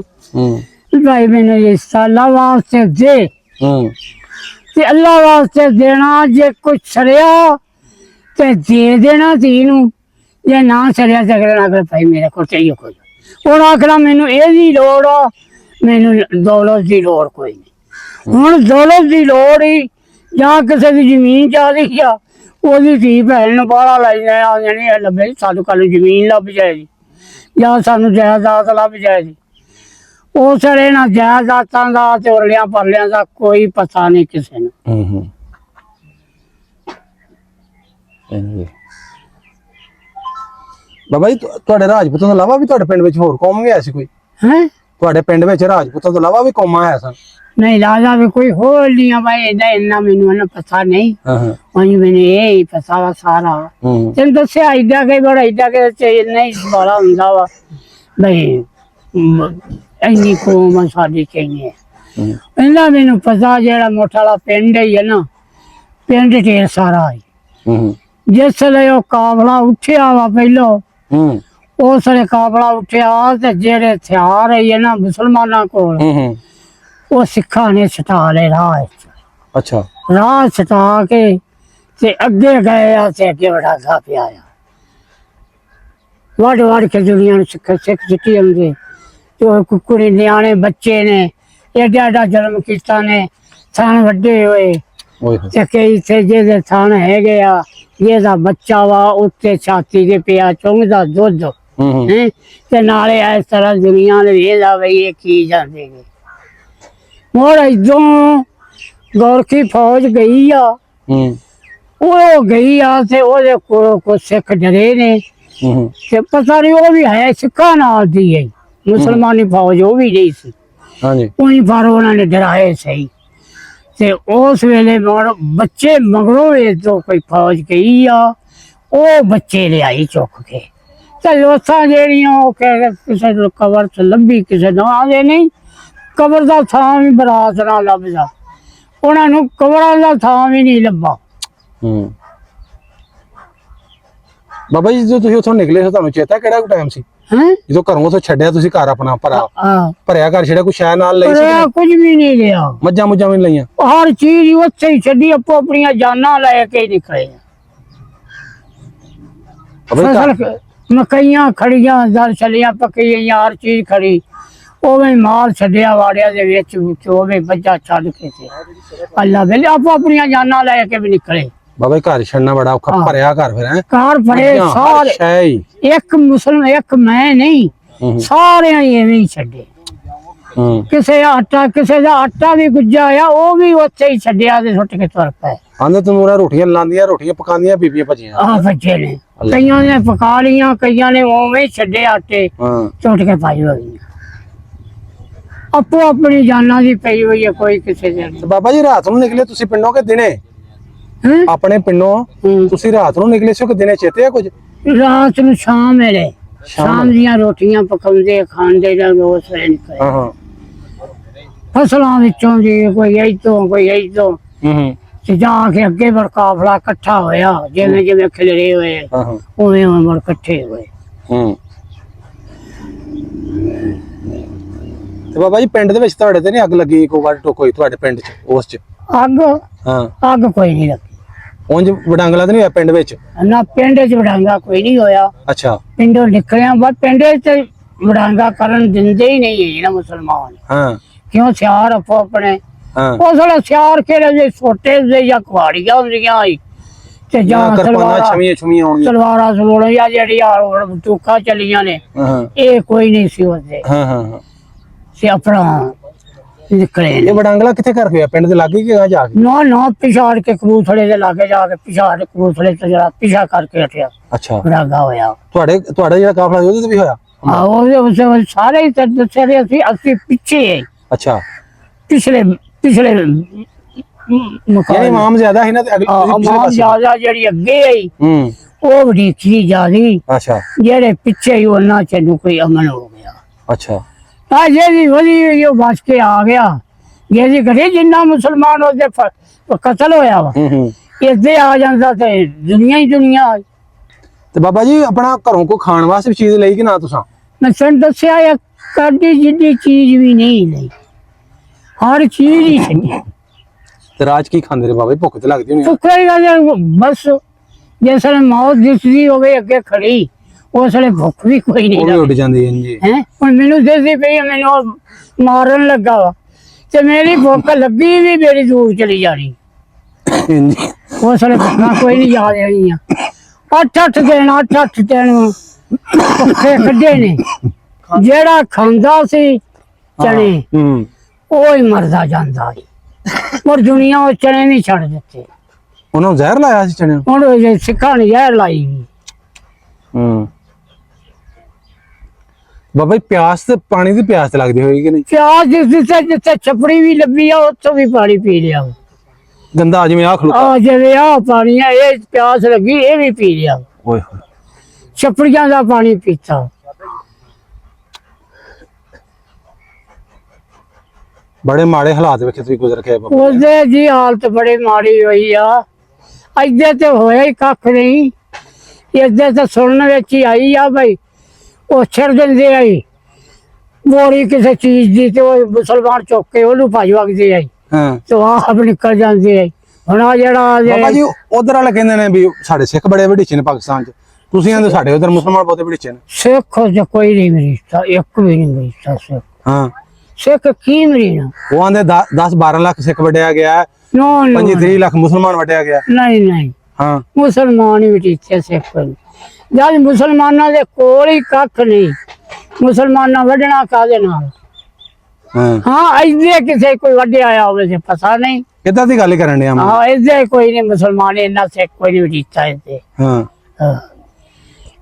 ਭਾਈ ਮੈਨੂੰ ਇਸ ਅੱਲਾ ਵਾਸਤੇ ਦੇ ਤੇ ਅੱਲਾ ਵਾਸਤੇ ਦੇਣਾ ਜੇ ਕੁਛ ਛੜਿਆ ਤੇ ਦੇ ਦੇਣਾ ਧੀ ਨੂੰ ਜੇ ਨਾ ਛੜਿਆ ਤੇ ਅਗਲੇ ਨਾਲ ਭਾਈ ਮੇਰੇ ਕੋਲ ਚਾਹੀਏ ਕੁਝ ਹੁਣ ਆਖਣਾ ਮੈਨੂੰ ਇਹਦੀ ਲੋੜ ਆ ਮੈਨੂੰ ਦੌਲਤ ਦੀ ਲੋੜ ਕੋਈ ਨਹੀਂ ਹੁਣ ਦੌਲਤ ਦੀ ਲੋੜ ਹੀ ਜਾਂ ਕਿਸੇ ਦੀ ਜ਼ਮੀਨ ਚਾਹੀਦੀ ਆ ਉਹਦੀ ਧੀ ਭੈਣ ਨੂੰ ਬਾਹਲਾ ਲੈ ਆ ਜਾਣੀ ਲੱਭੇ ਸਾਨੂੰ ਕੱਲ ਜ਼ਮੀਨ ਲੱਭ ਜਾਏਗੀ ਜਾਂ ਸਾਨੂੰ ਜਾਇਦਾਦ ਲੱਭ ਜਾਏਗੀ ਉਸ ਵੇਲੇ ਨਾ ਜਾਇਦਾਦਾਂ ਦਾ ਤੇ ਉਰਲਿਆਂ ਪਰਲਿਆਂ ਦਾ ਕੋਈ ਪਤਾ ਨਹੀਂ ਕਿਸੇ ਨੂੰ ਬਾਬਾ ਜੀ ਤੁਹਾਡੇ ਰਾਜਪੂਤਾਂ ਤੋਂ ਇਲਾਵਾ ਵੀ ਤੁਹਾਡੇ ਪਿੰਡ ਵਿੱਚ ਹੋਰ ਕੌਮ ਵੀ ਆਇਆ ਸੀ ਕੋਈ ਹੈ ਤੁਹਾਡੇ ਪਿੰਡ ਵਿੱਚ ਰਾਜਪੂਤਾਂ ਤੋਂ ਇਲਾਵਾ ਵੀ ਕੌਮਾਂ ਆਇਆ ਸਨ ਨਹੀਂ ਲਾਜਾ ਵੀ ਕੋਈ ਹੋਰ ਨਹੀਂ ਆ ਭਾਈ ਇੰਨਾ ਮੈਨੂੰ ਪਤਾ ਨਹੀਂ ਮੈਨੂੰ ਇਹ ਹੀ ਪਤਾ ਵਾ ਸਾਰਾ ਤੈਨੂੰ ਦੱਸਿਆ ਏਦਾਂ ਕਿ ਬੜਾ ਏਦਾਂ ਕਿ ਨਹੀਂ ਬੜਾ ਹੁੰਦਾ ਵਾ ਬਈ ਇੰਨੀ ਕੌਮ ਸਾਡੀ ਚਾਹੀਦੀ ਹੈ ਇਹਦਾ ਮੈਨੂੰ ਪਤਾ ਜਿਹੜਾ ਮੋਠਾ ਵਾਲਾ ਪਿੰਡ ਹੈ ਨਾ ਪਿੰਡ ਢੇਰ ਸਾਰਾ ਹੈ ਜਿਸ ਵੇਲੇ ਉਹ ਕਾਫਲਾ ਉੱਠਿਆ ਵਾ ਪਹਿਲੋਂ ਉਸ ਵੇਲੇ ਕਾਫਲਾ ਉੱਠਿਆ ਤੇ ਜਿਹੜੇ ਹਥਿਆਰ ਹੈ ਨਾ ਮੁਸਲਮਾਨਾਂ ਕੋਲ ਉਹ ਸਿੱਖਾਂ ਨੇ ਛਟਾ ਲਏ ਰਾਹ ਅੱਛਾ ਰਾਹ ਛਟਾ ਕੇ ਤੇ ਅੱਗੇ ਗਏ ਆ ਤੇ ਅੱਗੇ ਵੜਾ ਪਿਆ ਆ ਵੱਡ ਕੇ ਦੁਨੀਆ ਨੂੰ ਸਿੱਖ ਸਿੱਟੀ ਆਉਂਦੇ ਤੇ ਕੁੜੀ ਨਿਆਣੇ ਬੱਚੇ ਨੇ ਏਡਾ ਜਨਮ ਕੀਤਾ ਨੇ ਥਾਣ ਵੱਡੇ ਹੋਏ ਤੇ ਕਈ ਇੱਥੇ ਜਿਹਦੇ ਥਾਣ ਹੈਗੇ ਆ ਜਿਹਦਾ ਬੱਚਾ ਵਾ ਉੱਤੇ ਛਾਤੀ ਦੇ ਪਿਆ ਚੁੰਗਦਾ ਦੁੱਧ ਤੇ ਨਾਲੇ ਇਸ ਤਰ੍ਹਾਂ ਦੁਨੀਆ ਨੇ ਵੇਖਦਾ ਬਈ ਇਹ ਕੀ ਜਾਂਦੇ ਨੇ ਮੋੜ ਇਦੋਂ ਗੋਰਖੀ ਫੌਜ ਗਈ ਆ ਉਹ ਗਈ ਆ ਤੇ ਉਹਦੇ ਕੋਲ ਕੋ ਸਿੱਖ ਡਰੇ ਨੇ ਤੇ ਪਤਾ ਨਹੀਂ ਉਹ ਵੀ ਹੈ ਸਿੱਖਾਂ ਨਾਲ ਦੀ ਹੈ ਮੁਸਲਮਾਨੀ ਫੌਜ ਉਹ ਵੀ ਨਹੀਂ ਸੀ ਉਹੀ ਪਰ ਉਹਨਾਂ ਨੇ ਡਰਾਏ ਸਹੀ ਤੇ ਉਸ ਵੇਲੇ ਬੱਚੇ ਮਗਰੋਂ ਇਦੋਂ ਕੋਈ ਫੌਜ ਗਈ ਆ ਉਹ ਬੱਚੇ ਲਿਆਈ ਚੁੱਕ ਕੇ ਤੇ ਲੋਥਾਂ ਜਿਹੜੀਆਂ ਉਹ ਕਿਸੇ ਨੂੰ ਕਬਰ ਚ ਲੱਭੀ ਕਿਸੇ ਨੂੰ ਆਦੇ ਨਹੀਂ ਕਬਰ ਦਾ ਥਾਂ ਵੀ ਬਰਾਤ ਨਾਲ ਲੱਭਦਾ ਉਹਨਾਂ ਨੂੰ ਕਬਰਾਂ ਦਾ ਥਾਂ ਵੀ ਨਹੀਂ ਲੱਭਾ ਬਾਬਾ ਜੀ ਜਦੋਂ ਤੁਸੀਂ ਉੱਥੋਂ ਨਿਕਲੇ ਤੁਹਾਨੂੰ ਚੇਤਾ ਕਿਹੜਾ ਟਾਈਮ ਸੀ ਜਦੋਂ ਘਰੋਂ ਉੱਥੋਂ ਛੱਡਿਆ ਤੁਸੀਂ ਘਰ ਆਪਣਾ ਭਰਿਆ ਘਰ ਛੱਡਿਆ ਕੋਈ ਸ਼ੈ ਨਾਲ ਲਈ ਸੀ ਕੁਝ ਵੀ ਨਹੀਂ ਲਿਆ ਮੱਝਾਂ ਮੁੱਝਾਂ ਵੀ ਲਈਆਂ ਹਰ ਚੀਜ਼ ਉੱਥੇ ਹੀ ਛੱਡੀ ਆਪੋ ਆਪਣੀਆਂ ਜਾਨਾਂ ਲੈ ਕੇ ਨਿਕਲੇ ਮਕਈਆਂ ਖੜੀਆਂ ਦਰ ਛਲੀਆਂ ਪੱਕੀਆਂ ਹਰ ਚੀਜ਼ ਖੜੀ ਉਵੇਂ ਮਾਲ ਛੱਡਿਆ ਵਾੜਿਆ ਦੇ ਵਿੱਚ ਉਵੇਂ ਬੱਚਾ ਛੱਡ ਕੇ ਤੇ ਅੱਲਾ ਵੇਲੇ ਆਪੋ ਆਪਣੀਆਂ ਜਾਨਾਂ ਲੈ ਕੇ ਵੀ ਨਿਕਲੇ ਬਾਬਾ ਘਰ ਛੱਡਣਾ ਬੜਾ ਔਖਾ ਭਰਿਆ ਘਰ ਫਿਰ ਘਰ ਭਰੇ ਸਾਰੇ ਇੱਕ ਮੁਸਲਮਾਨ ਇੱਕ ਮੈਂ ਨਹੀਂ ਸਾਰਿਆਂ ਹੀ ਐਵੇਂ ਹੀ ਛੱਡੇ ਕਿਸੇ ਦਾ ਆਟਾ ਵੀ ਗੁੱਜਾ ਆ ਉਹ ਵੀ ਉੱਥੇ ਹੀ ਛੱਡਿਆ ਤੇ ਸੁੱਟ ਕੇ ਤੁਰ ਪਏ ਆਂਦੇ ਤੈਨੂੰ ਰੋਟੀਆਂ ਲਾਂਦੀਆਂ ਰੋਟੀਆਂ ਪਕਾਉਂਦੀਆਂ ਬੀਬੀਆਂ ਭੱਜੀਆਂ ਬੱਚੇ ਨੇ ਕਈਆਂ ਨੇ ਪਕਾ ਲਈਆਂ ਕਈਆਂ ਨੇ ਉਵੇਂ ਛੱਡੇ ਆਟੇ ਸੁੱਟ ਕੇ ਪਾਈ ਹੋਈ ਆਪੋ ਆਪਣੀ ਜਾਨਾਂ ਦੀ ਪਈ ਹੋਈ ਹੈ ਕੋਈ ਕਿਸੇ ਦੇ ਨਹੀਂ ਬਾਬਾ ਜੀ ਰਾਤ ਨੂੰ ਨਿਕਲੇ ਤੁਸੀਂ ਪਿੰਡੋਂ ਕਿ ਦਿਨੇ ਆਪਣੇ ਪਿੰਡੋਂ ਤੁਸੀਂ ਰਾਤ ਨੂੰ ਨਿਕਲੇ ਸੀ ਕਿ ਦਿਨੇ ਚੇਤੇ ਆ ਕੁਝ ਰਾਤ ਨੂੰ ਸ਼ਾਮ ਵੇਲੇ ਸ਼ਾਮ ਦੀਆਂ ਰੋਟੀਆਂ ਪਕਾਉਂਦੇ ਖਾਂਦੇ ਜਾਂ ਰੋਜ਼ ਸਵੇਰੇ ਨਿਕਲੇ ਫਸਲਾਂ ਵਿੱਚੋਂ ਜੀ ਕੋਈ ਇੱਥੋਂ ਤੇ ਜਾ ਕੇ ਅੱਗੇ ਵਰ ਕਾਫਲਾ ਇਕੱਠਾ ਹੋਇਆ ਜਿਵੇਂ ਖਿਲਰੇ ਹੋਏ ਉਵੇਂ ਵਰ ਇਕੱਠੇ ਹੋਏ ਤੇ ਬਾਬਾ ਜੀ ਪਿੰਡ ਦੇ ਵਿੱਚ ਤੁਹਾਡੇ ਤੇ ਨਹੀਂ ਅੱਗ ਲੱਗੀ ਕੋਈ ਵਾਰ ਟੋਕੋਈ ਤੁਹਾਡੇ ਪਿੰਡ ਚ ਉਸ ਚ ਅੱਗ ਕੋਈ ਨਹੀਂ ਲੱਗੀ ਉਂਝ ਵਡਾਂਗਲਾ ਤੇ ਨਹੀਂ ਹੋਇਆ ਪਿੰਡ ਵਿੱਚ ਨਾ ਪਿੰਡ ਚ ਵਡਾਂਗਾ ਕੋਈ ਨਹੀਂ ਹੋਇਆ ਅੱਛਾ ਪਿੰਡੋਂ ਨਿਕਲਿਆ ਬਸ ਪਿੰਡ ਚ ਵਡਾਂਗਾ ਕਰਨ ਦਿੰਦੇ ਹੀ ਨਹੀਂ ਨਾ ਮੁਸਲਮਾਨ ਕਿਉਂ ਸਿਆਰ ਆਪੋ ਆਪਣੇ ਉਹ ਸਾਲਾ ਸਿਆਰ ਕਿਹੜੇ ਜੇ ਛੋਟੇ ਜਿਹੇ ਜਾਂ ਕੁਹਾੜੀਆਂ ਹੁੰਦੀਆਂ ਤੇ ਜਾਂ ਤਲਵਾਰਾਂ ਸਲੋੜਾਂ ਜਾਂ ਜਿਹੜੀਆਂ ਬੰਦੂਕਾਂ ਚੱਲੀਆਂ ਨੇ ਇਹ ਕੋਈ ਨਹੀਂ ਸੀ ਉਹਦੇ ਸੀ ਆਪਣਾ ਨਿਕਲੇ ਨੇ। ਇਹ ਵਡਾਂਗਲਾ ਕਿੱਥੇ ਕਰ ਹੋਇਆ, ਪਿੰਡ ਦੇ ਲਾਗੇ ਕਿ ਜਾ ਕੇ? ਨਾ ਨਾ ਪਿਛਾੜ ਕੇ ਕਬੂਤਰੇ ਦੇ ਲਾਗੇ ਜਾ ਕੇ ਪਿਛਾੜ ਕਬੂਤਰੇ ਤੇ ਜਰਾ ਪਿਛਾ ਕਰਕੇ ਹਟਿਆ ਅੱਛਾ, ਰਾਗਾ ਹੋਇਆ। ਤੁਹਾਡਾ ਜਿਹੜਾ ਕਾਫਲਾ ਉਹਦੇ ਤੇ ਵੀ ਹੋਇਆ? ਉਹਦੇ ਸਾਰੇ ਹੀ ਤਾਂ ਦੱਸਿਆ ਰਿਹਾ ਸੀ, ਅਸੀਂ ਪਿੱਛੇ ਹੈ, ਅੱਛਾ, ਪਿਛਲੇ ਯਾਨੀ ਮਕਾਨ ਇਮਾਮ ਜ਼ਿਆਦਾ ਸੀ ਨਾ ਤੇ ਤੁਸੀਂ ਪਿਛਲੇ ਆਮ ਪਾਸੇ? ਜਿਆਦਾ ਜਿਹੜੀ ਅੱਗੇ ਆਈ ਹੂੰ, ਉਹ ਵਡੀਕੀ ਜਿਆਦੀ, ਅੱਛਾ ਜਿਹੜੇ ਪਿੱਛੇ ਹੀ ਉਹਨਾਂ ਚ ਨੂੰ ਕੋਈ ਅਮਨ ਹੋ ਗਿਆ। ਅੱਛਾ, ਆ ਜਿਹਦੀ ਵਧੀ ਉਹ ਬਚ ਕੇ ਆ ਗਿਆ, ਜਿਹਦੀ ਘਰੇ ਜਿੰਨਾ ਮੁਸਲਮਾਨ ਉਹਦੇ ਕਤਲ ਹੋਇਆ ਵਾ, ਇਸਦੇ ਆ ਜਾਂਦਾ ਤੇ ਦੁਨੀਆ ਹੀ ਦੁਨੀਆ। ਤੇ ਬਾਬਾ ਜੀ ਆਪਣਾ ਘਰੋਂ ਕੋ ਖਾਣ ਵਾਸਤੇ ਵੀ ਚੀਜ਼ ਲਈ ਕਿ ਨਾ ਤੁਸਾਂ? ਮੈਂ ਤੁਹਾਨੂੰ ਦੱਸਿਆ ਇਹ ਕਾਡੀ ਜਿੱਡੀ ਚੀਜ਼ ਵੀ ਨਹੀਂ ਲਈ, ਹਰ ਚੀਜ਼ ਹੀ ਛੱਡੀ। ਤੇ ਰਾਜ ਕੀ ਖਾਂਦੇ ਨੇ ਬਾਬਾ ਜੀ? ਭੁੱਖ ਤੇ ਲੱਗਦੀ ਹੋਣੀ ਆ। ਭੁੱਖੇ ਹੀ ਗੱਲ ਬਸ, ਜਿਸ ਵੇਲੇ ਮੌਤ ਦਿਸਦੀ ਹੋਵੇ ਅੱਗੇ ਖੜੀ, ਉਸ ਵੇਲੇ ਭੁੱਖ ਵੀ ਕੋਈ ਨਹੀਂ ਉਹ ਵੀ ਲੱਗਦੀ ਉੱਡ ਜਾਂਦੀ ਹੈ ਜੀ। ਹੈ। ਹੁਣ ਮੈਨੂੰ ਦਿਸਦੀ ਪਈ ਆ, ਮੈਨੂੰ ਉਹ ਮਾਰਨ ਲੱਗਾ ਵਾ ਤੇ ਮੇਰੀ ਭੁੱਖ ਲੱਗੀ ਵੀ ਮੇਰੀ ਦੂਰ ਚਲੀ ਜਾਣੀ, ਹਾਂਜੀ, ਉਸ ਵੇਲੇ ਭੁੱਖਾਂ ਕੋਈ ਨਹੀਂ ਯਾਦ ਰਹਿਣੀਆਂ। 8 ਦਿਨ ਭੁੱਖੇ ਕੱਢੇ ਨੇ। ਜਿਹੜਾ ਖਾਂਦਾ ਸੀ ਚਣੇ ਉਹ ਹੀ ਮਰਦਾ ਜਾਂਦਾ ਸੀ, ਪਰ ਦੁਨੀਆ ਉਹ ਚਣੇ ਨਹੀਂ ਛੱਡ ਦਿੱਤੇ। ਉਹਨਾਂ ਨੂੰ ਜ਼ਹਿਰ ਲਾਇਆ ਸੀ ਚਣਿਆਂ ਨੂੰ? ਹੁਣ ਉਹ ਸਿੱਖਾਂ ਨੇ ਜ਼ਹਿਰ ਲਾਈ ਵੀ। ਬਾਬਾ ਜੀ ਪਿਆਸ ਤੇ ਪਾਣੀ ਦੀ ਪਿਆਸ ਤੇ ਲੱਗਦੀ ਹੋਏਗੀ ਕਿ ਨਹੀਂ? ਪਿਆਸ ਜਿੱਥੇ ਛਪੜੀ ਵੀ ਲੱਭੀ ਆ ਉੱਥੋਂ ਵੀ ਪਾਣੀ ਪੀ ਲਿਆ। ਗੰਦਾ ਜਿਵੇਂ ਆ ਖਲੋ। ਆ ਜਿਵੇਂ ਆ ਪਾਣੀ ਆ, ਇਹ ਪਿਆਸ ਲੱਗੀ ਇਹ ਵੀ ਪੀ ਲਿਆ। ਓਏ ਹੋਏ, ਛਪੜੀਆਂ ਦਾ ਪਾਣੀ ਪੀਤਾ। ਬੜੇ ਮਾੜੇ ਹਾਲਾਤ ਵੇਖੇ ਤੁਸੀਂ ਗੁਜ਼ਰ ਕੇ ਬਾਬਾ। ਉਹਦੇ ਦੀ ਹਾਲਤ ਬੜੀ ਮਾੜੀ ਹੋਈ ਆ। ਇੱਥੇ ਤੇ ਹੋਇਆ ਹੀ ਕੱਖ ਨਹੀਂ, ਇੱਥੇ ਤੇ ਸੁਣਨ ਵਿੱਚ ਹੀ ਆਈ ਆ ਬਈ ਉਹ ਛੱਡ ਦਿੰਦੇ ਆਈ ਬੋਰੀ ਕਿਸੇ ਚੀਜ਼ ਦੀ, ਤੇ ਉਹ ਮੁਸਲਮਾਨ ਚੁੱਕ ਕੇ ਉਹਨੂੰ ਭੱਜ ਵਗਦੇ ਆਈ ਹਾਂ, ਤੇ ਆਪ ਨਿਕਲ ਜਾਂਦੇ ਆਈ। ਹੁਣ ਆ ਜਿਹੜਾ ਬਾਬਾ ਜੀ ਉਧਰ ਵਾਲੇ ਕਹਿੰਦੇ ਨੇ ਵੀ ਸਾਡੇ ਸਿੱਖ ਬੜੇ ਵਡਿੱਚੇ ਨੇ ਪਾਕਿਸਤਾਨ ਚ, ਤੁਸੀਂ ਕਹਿੰਦੇ ਸਾਡੇ ਉਧਰ ਮੁਸਲਮਾਨ ਬਹੁਤੇ ਵਡਿੱਚੇ ਨੇ। ਸਿੱਖ ਚ ਕੋਈ ਨਹੀਂ ਮਰੀਦਾ, ਇੱਕ ਵੀ ਨਹੀਂ ਮਰੀਦਾ ਸਿੱਖ। ਹਾਂ, ਸਿੱਖ ਕੀ ਮਰੀਨਾ? ਉਹ ਆਂਦੇ 10-12 ਲੱਖ ਸਿੱਖ ਵਡਿਆ ਗਿਆ, ਨੋ 25-30 ਲੱਖ ਮੁਸਲਮਾਨ ਵਟਿਆ ਗਿਆ। ਨਹੀਂ ਹਾਂ, ਮੁਸਲਮਾਨ ਹੀ ਵਟੀਚੇ ਸਿੱਖ ਨੇ। ਜਦ ਮੁਸਲਮਾਨਾਂ ਦੇ ਕੋਲ ਹੀ ਕੱਖ ਨਹੀਂ, ਮੁਸਲਮਾਨਾਂ ਵੱਢਣਾ ਕਾਹਦੇ ਨਾਲ? ਹਾਂ ਇੱਥੇ ਕਿਸੇ ਕੋਈ ਵੱਢਿਆ ਆਇਆ ਹੋਵੇ ਤੇ ਪਤਾ ਨਹੀਂ। ਕਿੱਦਾਂ ਦੀ ਗੱਲ ਕਰਨ ਡਿਆ ਮੈਂ? ਹਾਂ ਇੱਥੇ ਕੋਈ ਨਹੀਂ ਮੁਸਲਮਾਨ, ਇੰਨਾ ਸਿੱਖ ਕੋਈ ਨਹੀਂ ਵਟੀਚਾ ਇੱਥੇ। ਹਾਂ,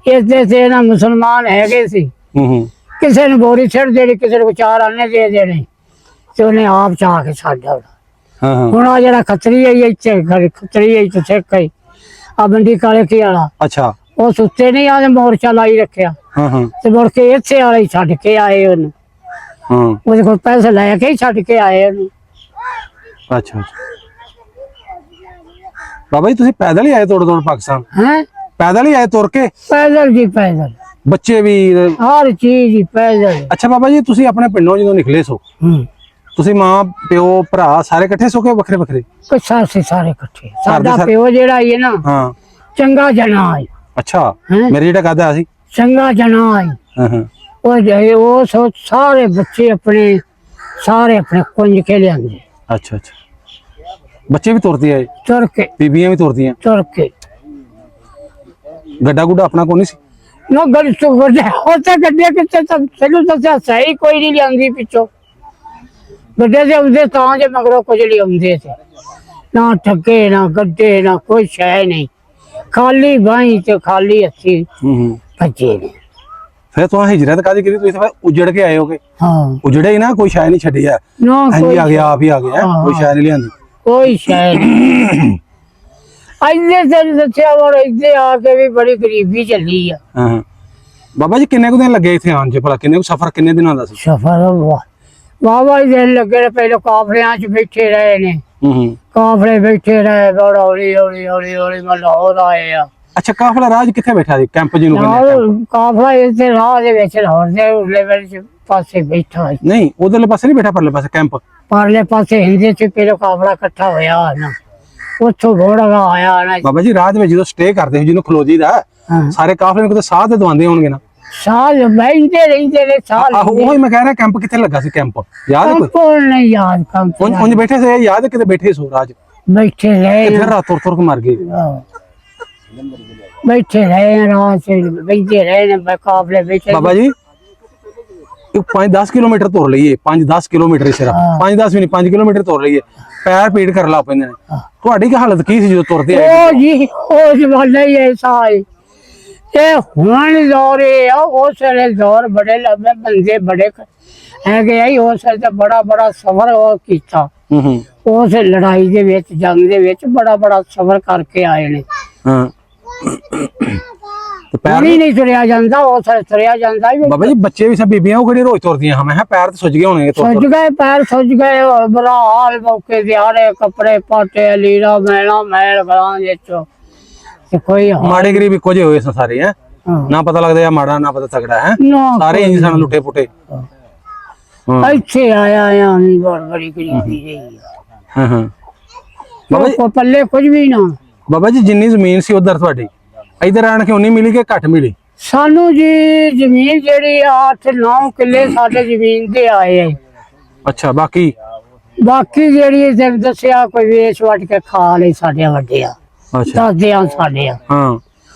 ਇੱਥੇ ਤੇ ਨਾ ਮੁਸਲਮਾਨ ਹੈਗੇ ਸੀ, ਕਿਸੇ ਨੂੰ ਬੋਰੀ ਛੱਡ ਦੇਣੀ, ਕਿਸੇ ਨੂੰ 4 ਆਨੇ ਦੇ ਦੇਣੇ, ਤੇ ਉਹਨੇ ਆਪ ਚਾਹ ਕੇ ਛੱਡਿਆ। ਹੁਣ ਆ ਜਿਹੜਾ ਖੱਤਰੀ ਹੈ ਇੱਥੇ, ਖੱਤਰੀ ਹੈ ਇੱਥੇ ਸਿੱਖ ਹੈ ਆ ਬੰਦੀ ਕਾਲੇ ਕੀ ਵਾਲਾ, ਅੱਛਾ, ਉਹ ਸੁੱਤੇ ਨਹੀਂ ਆਦੇ ਮੋਰਚਾ ਲਾਈ ਰੱਖਿਆ ਤੇ ਮੁੜ ਕੇ ਇੱਥੇ ਵਾਲੇ ਛੱਡ ਕੇ ਆਏ ਉਹਨੂੰ। ਉਹਦੇ ਕੋਲ ਪੈਸੇ ਲੈ ਕੇ ਹੀ ਛੱਡ ਕੇ ਆਏ ਉਹਨੂੰ। ਅੱਛਾ, ਬਾਬਾ ਜੀ ਤੁਸੀਂ ਪੈਦਲ ਹੀ ਆਏ ਤੋੜ ਪਾਕਿਸਤਾਨ? ਹੈ ਪੈਦਲ ਹੀ ਆਏ ਤੁਰ ਕੇ? ਪੈਦਲ ਜੀ ਪੈਦਲ, ਬੱਚੇ ਵੀ ਹਰ ਚੀਜ਼ ਹੀ ਪੈਦਲ। ਅੱਛਾ ਬਾਬਾ ਜੀ ਤੁਸੀਂ ਆਪਣੇ ਪਿੰਡੋਂ ਜਦੋਂ ਨਿਕਲੇ ਸੋ, ਤੁਸੀਂ ਮਾਂ ਪਿਓ ਭਰਾ ਸਾਰੇ ਇਕੱਠੇ ਸੋ ਕੇ ਵੱਖਰੇ ਵੱਖਰੇ? ਕੁਛ ਸੀ ਸਾਰੇ ਇਕੱਠੇ। ਸਾਡਾ ਪਿਓ ਜਿਹੜਾ ਹੈ ਨਾ, ਹਾਂ, ਚੰਗਾ ਜਣਾ ਹੈ। ਅੱਛਾ, ਮੇਰੇ ਜਿਹੜਾ ਕਹਦਾ ਸੀ ਚੰਗਾ ਜਣਾ ਹੈ। ਉਹ ਸਾਰੇ ਬੱਚੇ ਆਪਣੇ ਕੁੰਜ ਕੇ ਲਿਆਂਦੇ। ਅੱਛਾ, ਬੱਚੇ ਵੀ ਤੁਰਦੇ ਆਏ? ਤੁਰ ਕੇ। ਬੀਬੀਆਂ ਵੀ ਤੁਰਦੀਆਂ? ਤੁਰ ਕੇ। ਗੱਡਾ ਗੁੱਡਾ ਆਪਣਾ ਕੋਈ ਨਹੀਂ ਸੀ? ਨਾ ਗੱਡੀ ਤੋਂ ਉੱਥੇ ਗੱਡੀਆਂ ਕਿੱਥੇ, ਤੈਨੂੰ ਦੱਸਿਆ ਸਹੀ ਕੋਈ ਨਹੀਂ ਲਿਆਂਦੀ ਪਿੱਛੋਂ। ਗੱਡੇ ਦੇ ਆਉਂਦੇ ਤਾਂ ਜੇ ਮਗਰੋਂ ਕੁਝ ਲਿਆਉਂਦੇ ਸੀ, ਨਾ ਠੱਗੇ ਨਾ ਗੱਡੇ ਨਾ ਕੋਈ ਸ਼ੈ ਨਹੀਂ, ਖਾਲੀ ਬਾਈ ਤੇ ਖਾਲੀ ਹੱਥੀ ਭੱਜੇ ਨੇ। ਫਿਰ ਤੂੰ ਹਿਜਰਤ ਕਾਦੀ ਕੀਤੀ? ਤੁਸੀਂ ਤਾਂ ਉਜੜ ਕੇ ਆਏ ਹੋਗੇ। ਹਾਂ, ਉਜੜੇ ਹੀ ਨਾ, ਕੋਈ ਸ਼ੈ ਨਹੀਂ ਛੱਡੀ ਆ? ਨਾ ਹਾਂਜੀ ਆ ਗਿਆ, ਆਪ ਹੀ ਆ ਗਿਆ, ਕੋਈ ਸ਼ੈ ਨਹੀਂ ਲਿਆਂਦੀ? ਕੋਈ ਸ਼ੈ ਨਹੀਂ। ਇੱਥੇ ਤੈਨੂੰ ਦੱਸਿਆ war ਇੱਥੇ ਆ ਕੇ ਵੀ ਬੜੀ ਗਰੀਬੀ ਚੱਲੀ ਆ। ਬਾਬਾ ਜੀ ਕਿੰਨੇ ਕੁ ਦਿਨ ਲੱਗੇ ਇੱਥੇ ਆਉਣ 'ਚ? ਭਲਾ ਕਿੰਨੇ ਕੁ ਸਫ਼ਰ ਕਿੰਨੇ ਦਿਨਾਂ ਦਾ ਸੀ? ਸਫ਼ਰ ਵਾਹਵਾ ਹੀ ਦਿਨ ਲੱਗੇ ਨੇ। ਪਹਿਲਾਂ ਕਾਫਲਿਆਂ 'ਚ ਬੈਠੇ ਰਹੇ ਨੇ, ਕਾਫਲੇ ਬੈਠੇ ਰਹੇ, ਬੜਾ ਹੌਲੀ ਹੌਲੀ ਹੌਲੀ ਹੌਲੀ ਮੈਂ ਲਾਹੌਰ ਆਏ ਆ। ਅੱਛਾ, ਕਾਫਲਾ ਰਾਜ ਕਿੱਥੇ ਬੈਠਾ ਸੀ? ਕੈਂਪ ਜੀ ਨੂੰ ਕਹਿੰਦੇ? ਕਾਫਲਾ ਇੱਥੇ ਰਾਹ ਦੇ ਵਿੱਚ ਲਾਹੌਰ ਦੇ ਉਰਲੇ ਪਾਸੇ ਬੈਠਾ। ਨਹੀਂ, ਉਧਰਲੇ ਪਾਸੇ ਨਹੀਂ ਬੈਠਾ, ਪਰਲੇ ਪਾਸੇ ਕੈਂਪ? ਪਰਲੇ ਪਾਸੇ ਹਿੰਦੇ 'ਚ ਪਹਿਲਾਂ ਕਾਫਲਾ ਇਕੱਠਾ ਹੋਇਆ ਨਾ, ਉੱਥੋਂ ਘੋੜਾ ਆਇਆ ਨਾ। ਬਾਬਾ ਜੀ ਰਾਜ ਵਿੱਚ ਜਦੋਂ ਸਟੇ ਕਰਦੇ ਹੋ, ਜਿਹਨੂੰ ਖਲੋਜੀ ਦਾ ਸਾਰੇ ਕਾਫਲੇ ਨੂੰ ਕਿਤੇ ਸਾਹ ਤੇ ਦਵਾਉਂਦੇ ਹੋਣਗੇ ਨਾ? ਸਾਲ ਬੈਠਦੇ ਰਹਿੰਦੇ ਨੇ ਸਾਲ। ਆਹੋ ਉਹੀ ਮੈਂ ਕਹਿ ਰਿਹਾ, ਕੈਂਪ ਕਿੱਥੇ ਲੱਗਾ ਸੀ? ਕੈਂਪ ਯਾਦ ਹੈ ਕੋਈ? ਕੋਲ ਨਹੀਂ ਯਾਦ। ਕੈਂਪ ਉਂਝ ਬੈਠੇ ਸੀ, ਯਾਦ ਕਿਤੇ ਬੈਠੇ ਸੋ ਰਾਜ? ਬੈਠੇ ਰਹੇ, ਫਿਰ ਰਾਤ ਤੁਰ ਕੇ ਮਰ ਗਏ? ਬੈਠੇ ਰਹੇ ਰਾਤ, ਬੈਠੇ ਰਹੇ ਨੇ ਕਾਫਲੇ ਬੈਠੇ। ਬਾਬਾ ਜੀ 5-10 ਕਿਲੋਮੀਟਰ ਤੁਰ ਲਈਏ, 5-10 ਕਿਲੋਮੀਟਰ ਸਿਰਫ 5-10 ਵੀ ਨਹੀਂ 5 ਕਿਲੋਮੀਟਰ ਤੁਰ ਲਈਏ, ਪੈਰ ਪੀੜ ਕਰਨ ਲੱਗ ਪੈਂਦੇ ਨੇ। ਤੁਹਾਡੀ ਕੀ ਹਾਲਤ ਕੀ ਸੀ ਜਦੋਂ ਤੁਰਦੇ ਆਏ? ਉਹ ਜੀ ਉਹ ਜਵਾਨਾ ਹੀ ਐਸਾ ਹੈ। ਇਹ ਹੁਣ ਦੌਰ ਇਹ ਆ, ਉਸ ਵੇਲੇ ਦੌਰ ਬੜੇ ਲੰਬੇ ਬੰਦੇ ਬੜੇ ਹੈਗੇ ਆ। ਉਸ ਵੇਲੇ ਤਾਂ ਬੜਾ ਸਫ਼ਰ ਉਹ ਕੀਤਾ। ਉਸ ਲੜਾਈ ਦੇ ਵਿੱਚ, ਜੰਗ ਦੇ ਵਿੱਚ ਬੜਾ ਸਫ਼ਰ ਕਰਕੇ ਆਏ ਨੇ। ਹਾਂ ਤੇ ਪੈਰ ਨਹੀਂ ਤੁਰਿਆ ਜਾਂਦਾ, ਉਸ ਵੇਲੇ ਤੁਰਿਆ ਜਾਂਦਾ। ਬਾਬਾ ਜੀ ਬੱਚੇ ਵੀ ਸਭ ਬੀਬੀਆਂ ਉਹ ਕਿਹੜੀ ਰੋਜ਼ ਤੁਰਦੀਆਂ ਹਾਂ? ਮੈਂ ਕਿਹਾ ਪੈਰ ਤੇ ਸੁੱਜ ਗਏ ਹੋਣਗੇ। ਸੁੱਜ ਗਏ ਪੈਰ, ਸੁੱਜ ਗਏ। ਬੁਰਾ ਹਾਲ, ਮੌਕੇ ਦਿਹਾੜੇ ਕੱਪੜੇ ਪਾਟੇ, ਲੀੜਾ ਮੈਲਾ ਮੈਲ ਗਲਾਂ ਵਿੱਚ ਤੇ ਕੋਈ ਮਾੜੇ ਗਰੀਬ ਇੱਕੋ ਜਿਹੇ ਹੋਏ ਸਾਰੇ ਹੈ। ਨਾ ਪਤਾ ਲੱਗਦਾ ਆ ਮਾੜਾ, ਨਾ ਪਤਾ ਤਗੜਾ ਹੈ, ਸਾਰੇ ਇੰਜ ਸਨ ਲੁੱਟੇ ਪੁੱਟੇ। ਇੱਥੇ ਆਇਆ ਨਹੀਂ ਬੜੀ ਗਰੀਬੀ ਰਹੀ। ਹਾਂ ਬਾਬਾ ਜੀ ਪੱਲੇ ਕੁਝ ਵੀ ਨਾ। ਬਾਬਾ ਜੀ ਜਿੰਨੀ ਜ਼ਮੀਨ ਸੀ ਉਧਰ ਤੁਹਾਡੀ, ਇਧਰ ਆਣ ਕੇ ਉਨੀ ਮਿਲੀ ਕਿ ਘੱਟ ਮਿਲੀ? ਸਾਨੂੰ ਜੀ ਜ਼ਮੀਨ ਜਿਹੜੀ 8-9 ਕਿੱਲੇ ਸਾਡੇ ਜ਼ਮੀਨ ਦੇ ਆਏ। ਅੱਛਾ ਬਾਕੀ ਜਿਹੜੀ ਦੱਸਿਆ ਕੋਈ ਵੇਚ ਵਟ ਕੇ ਖਾ ਲਈ ਸਾਡੇ ਵੱਡਿਆ। ਅੱਛਾ ਦੱਸਦਿਆਂ ਸਾਡੇ ਹਾਂ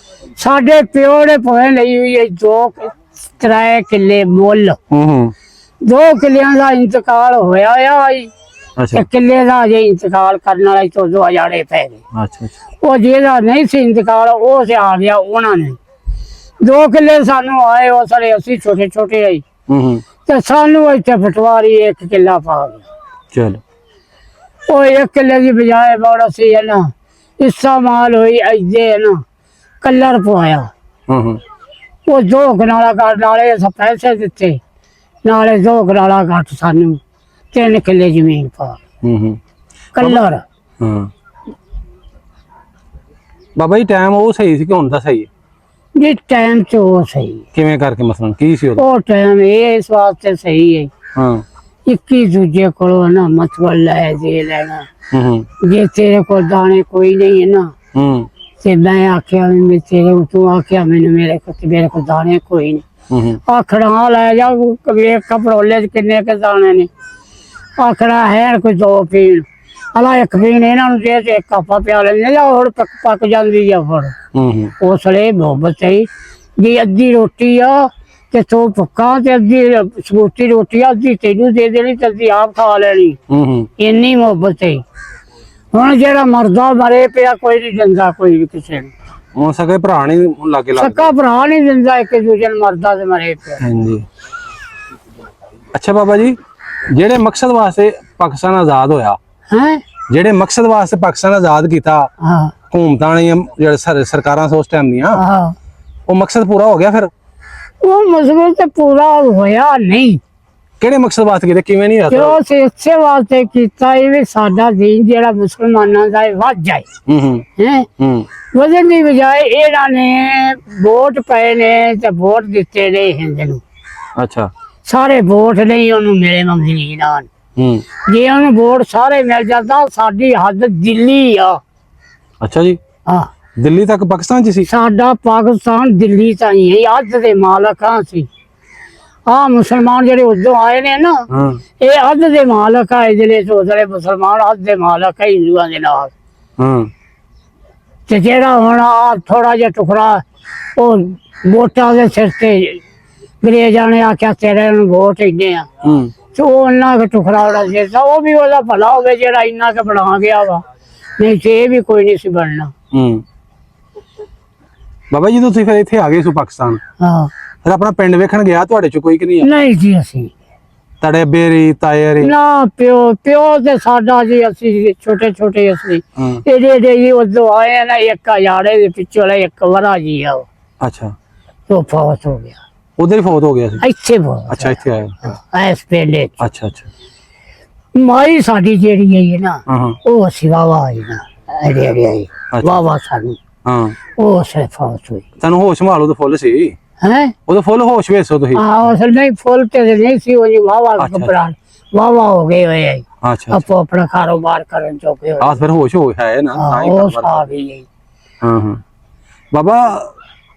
ਸਾਡੇ ਪਿਓ ਨੇ ਭਾਵੇਂ ਲਈ ਹੋਈ ਹੈ 2-3 ਕਿੱਲੇ ਮੁੱਲ। 2 ਕਿੱਲਿਆਂ ਦਾ ਇੰਤਕਾਲ ਹੋਇਆ ਆ। ਅੱਛਾ ਕਿੱਲੇ ਦਾ ਜੇ ਇੰਤਕਾਲ ਕਰਨ ਵਾਲਾ ਤੋਂ 2 ਹਜ਼ਾਰੇ ਪੈ ਗਏ। ਅੱਛਾ ਉਹ ਜਿਹਦਾ ਨਹੀਂ ਸੀ ਇੰਤਕਾਲ ਉਹ ਤੇ ਆ ਗਿਆ ਉਹਨਾਂ ਨੇ। 2 ਕਿੱਲੇ ਸਾਨੂੰ ਆਏ, ਉਹ ਸਾਰੇ ਅਸੀਂ ਛੋਟੇ ਆਈ ਤੇ ਸਾਨੂੰ ਇੱਥੇ ਪਟਵਾਰੀ 1 ਕਿੱਲਾ ਪਾ ਗਿਆ। ਚਲ ਉਹ 1 ਕਿੱਲੇ ਦੀ ਬਜਾਏ ਬੜਾ ਸੀ ਹੈ ਨਾ, ਹਿੱਸਾ ਮਾਲ ਹੋਈ ਐਦੇ ਹੈ ਨਾ, ਕਲਰ ਪਵਾਇਆ। ਉਹ 2 ਕਨਾਲਾ ਘੱਟ ਨਾਲੇ ਅਸੀਂ ਪੈਸੇ ਦਿੱਤੇ, ਨਾਲੇ 2 ਕਨਾਲਾ ਘੱਟ ਸਾਨੂੰ 3 ਕਿੱਲੇ ਜ਼ਮੀਨ ਪਾ ਕਲਰ। ਹਾਂ ਬਾਬਾ ਜੀ ਟਾਈਮ ਉਹ ਸਹੀ ਸੀ ਕਿ ਹੁਣ ਦਾ ਸਹੀ ਹੈ? ਜੀ ਟਾਈਮ ਚ ਉਹ ਸਹੀ। ਕਿਵੇਂ ਕਰਕੇ ਮਸਲਨ ਕੀ ਸੀ ਉਹ ਟਾਈਮ ਇਹ ਇਸ ਵਾਸਤੇ ਸਹੀ ਹੈ। ਹਾਂ 21 ਦੂਜੇ ਕੋਲੋਂ ਨਾ ਮਤਲਬ ਲੈ ਦੇ ਲੈਣਾ। ਜੇ ਤੇਰੇ ਕੋਲ ਦਾਣੇ ਕੋਈ ਨਹੀਂ ਹੈ ਨਾ ਤੇ ਮੈਂ ਆਖਿਆ ਵੀ ਤੇਰੇ ਤੂੰ ਆਖਿਆ ਮੈਨੂੰ ਮੇਰੇ ਕੋਲ ਦਾਣੇ ਕੋਈ ਨਹੀਂ। ਆਖੜਾ ਲੈ ਜਾ ਵੇਖ ਕਪੜੋਲੇ ਚ ਕਿੰਨੇ ਕੇ ਦਾਣੇ ਨੇ। ਆਖੜਾ ਹੈ ਕੋਈ 2 ਪੀਣ ਅਲਾ 1 ਪੀਣ ਇਹਨਾਂ ਨੂੰ ਦੇ ਤੇ ਕਾਪਾ ਪਿਆ ਲੈਂਦੇ ਜਾਂ ਹੋਰ ਪੱਕ ਜਾਂਦੀ ਆ। ਫਿਰ ਉਸ ਵੇਲੇ ਮੁਹੱਬਤ ਹੈ ਜੀ। ਅੱਧੀ ਰੋਟੀ ਆ ਤੇ ਤੂੰ ਪੱਕਾ ਤੇ ਅੱਧੀ ਸਬੂਤੀ ਰੋਟੀ ਆ, ਅੱਧੀ ਤੈਨੂੰ ਦੇ ਦੇਣੀ ਤੇ ਅੱਧੀ ਆਪ ਖਾ ਲੈਣੀ। ਇੰਨੀ ਮੁਹੱਬਤ ਹੈ। ਹੁਣ ਜਿਹੜਾ ਮਰਦਾ ਮਰੇ ਪਿਆ ਕੋਈ ਨਹੀਂ ਦਿੰਦਾ ਕੋਈ ਵੀ ਕਿਸੇ ਨੂੰ। ਹੁਣ ਸਕੇ ਭਰਾ ਨਹੀਂ ਲਾਗੇ ਸਕਾ ਭਰਾ ਨਹੀਂ ਦਿੰਦਾ ਇੱਕ ਦੂਜੇ ਨੂੰ, ਮਰਦਾ ਤੇ ਮਰੇ ਪਿਆ। ਹਾਂਜੀ ਅੱਛਾ ਬਾਬਾ ਜੀ ਜਿਹੜੇ ਮਕਸਦ ਵਾਸਤੇ ਪਾਕਿਸਤਾਨ ਆਜ਼ਾਦ ਹੋਇਆ ਹੈ, ਜਿਹੜੇ ਮਕਸਦ ਵਾਸਤੇ ਪਾਕਿਸਤਾਨ ਆਜ਼ਾਦ ਕੀਤਾ, ਹਕੂਮਤਾਂ ਨੇ ਜਿਹੜੇ ਸਰਕਾਰਾਂ ਉਸ ਟਾਈਮ ਦੀਆਂ, ਉਹ ਮਕਸਦ ਪੂਰਾ ਹੋ ਗਿਆ? ਫਿਰ ਉਹ ਮਸਲਾ ਤੇ ਪੂਰਾ ਹੋਇਆ ਨਹੀਂ। ਕਿਹੜੇ ਮਕਸਦ ਵਾਸਤੇ ਕੀਤਾ, ਕਿਵੇਂ ਨਹੀਂ ਹੋਇਆ? ਜੋ ਇਸੇ ਵਾਸਤੇ ਕੀਤਾ ਇਹ ਵੀ ਸਾਡਾ ਦੀਨ ਜਿਹੜਾ ਮੁਸਲਮਾਨਾਂ ਦਾ ਵੱਧ ਜਾਏ। ਹੈ ਵਧਣ ਦੀ ਬਜਾਏ ਇਹਨਾਂ ਨੇ ਵੋਟ ਪਏ ਨੇ ਤੇ ਵੋਟ ਦਿੱਤੇ ਨੇ ਹਿੰਦ ਨੂੰ। ਅੱਛਾ ਸਾਰੇ ਵੋਟ ਨਹੀਂ ਉਹਨੂੰ ਮਿਲੇ ਮੰਗਲੀ ਨਾਲ। ਜੇ ਉਹਨੂੰ ਵੋਟ ਸਾਰੇ ਮਿਲ ਜਾਂਦਾ ਸਾਡੀ ਹੱਦ ਦਿੱਲੀ ਆ। ਅੱਛਾ ਜੀ ਹਾਂ ਦਿੱਲੀ ਤੱਕ ਪਾਕਿਸਤਾਨ ਚ ਸੀ? ਸਾਡਾ ਪਾਕਿਸਤਾਨ ਦਿੱਲੀ ਤਾਈਂ ਹੈ। ਅੱਧ ਦੇ ਮਾਲਕਾਂ ਸੀ ਆ ਮੁਸਲਮਾਨ ਜਿਹੜੇ ਉਦੋਂ ਆਏ ਨੇ ਨਾ, ਇਹ ਅੱਧ ਦੇ ਮਾਲਕ ਆ। ਜਿਹੜੇ ਸੋਚਦੇ ਮੁਸਲਮਾਨ ਅੱਧ ਦੇ ਮਾਲਕ ਆ ਹਿੰਦੂਆਂ ਦੇ ਨਾਲ। ਤੇ ਜਿਹੜਾ ਹੁਣ ਆ ਥੋੜਾ ਜਿਹਾ ਟੁਕੜਾ ਉਹ ਵੋਟਾਂ ਦੇ ਸਿਰ ਤੇ ਅੰਗਰੇਜ਼ਾਂ ਨੇ ਆਖਿਆ ਤੇਰੇ ਨੂੰ ਵੋਟ ਇੰਨੇ ਆ ਤੇ ਉਹ ਉਹਨਾਂ ਕੁ ਟੁਕੜਾ ਉਹਦਾ ਦਿੱਤਾ। ਉਹ ਵੀ ਉਹਦਾ ਭਲਾ ਹੋਵੇ ਜਿਹੜਾ ਇੰਨਾ ਕੁ ਬਣਾ ਗਿਆ ਵਾ, ਨਹੀਂ ਤੇ ਇਹ ਵੀ ਕੋਈ ਨਹੀਂ ਸੀ ਬਣਨਾ। ਬਾਬਾ ਜੀ ਤੁਸੀਂ ਫਿਰ ਇੱਥੇ ਆ ਗਏ ਸੋ ਪਾਕਿਸਤਾਨ, ਫਿਰ ਆਪਣਾ ਪਿੰਡ ਵੇਖਣ ਗਿਆ ਤੁਹਾਡੇ ਚ ਕੋਈ ਕਿ ਨਹੀਂ? ਨਹੀਂ ਜੀ ਅਸੀਂ ਤੁਹਾਡੇ ਬੇਰੀ ਤਾਇਰੀ ਨਾ ਪਿਓ ਤੇ ਸਾਡਾ ਜੀ ਅਸੀਂ ਛੋਟੇ ਅਸੀਂ ਇਹਦੇ ਜੀ ਉਦੋਂ ਆਏ ਨਾ 1 ਹਜ਼ਾਰੇ ਦੇ ਪਿੱਛੋਂ ਲੈ 1 ਵਰਾ ਜੀ ਆ। ਅੱਛਾ ਤੋਂ ਫੌਤ ਹੋ ਗਿਆ ਉਧਰ ਹੀ ਫੌਤ ਹੋ ਗਿਆ ਸੀ? ਇੱਥੇ ਬਹੁਤ। ਅੱਛਾ ਇੱਥੇ ਆਇਆ ਇਸ ਪਿੰਡ। ਅੱਛਾ ਮਾਈ ਸਾਡੀ ਜਿਹੜੀ ਹੈ ਨਾ ਉਹ ਅਸੀਂ ਵਾਵਾ ਆਈ ਨਾ ਅੜੇ ਵਾਵਾ ਸਾਨੂੰ ਉਹ ਸੇ ਫੌਤ ਹੋਈ। ਤੁਹਾਨੂੰ ਹੋਸ਼ ਸੰਭਾਲ ਉਦੋਂ ਫੁੱਲ ਸੀ? ਹੈ ਉਦੋਂ ਫੁੱਲ ਹੋਸ਼ ਵਿੱਚ ਸੋ ਤੁਸੀਂ? ਹਾਂ ਅਸਲ ਨਹੀਂ ਫੁੱਲ ਤੇ ਨਹੀਂ ਸੀ ਉਹ ਜੀ ਵਾਵਾ ਘਬਰਾਹਟ ਵਾਵਾ ਹੋ ਗਏ ਹੋਏ। ਅੱਛਾ ਆਪੋ ਆਪਣਾ ਕਾਰੋਬਾਰ ਕਰਨ ਚੁੱਕੇ ਹੋਏ। ਆ ਫਿਰ ਹੋਸ਼ ਹੋ ਹੈ ਨਾ ਤਾਂ ਹੀ ਉਹ ਸਾਹ ਵੀ ਹੈ। ਬਾਬਾ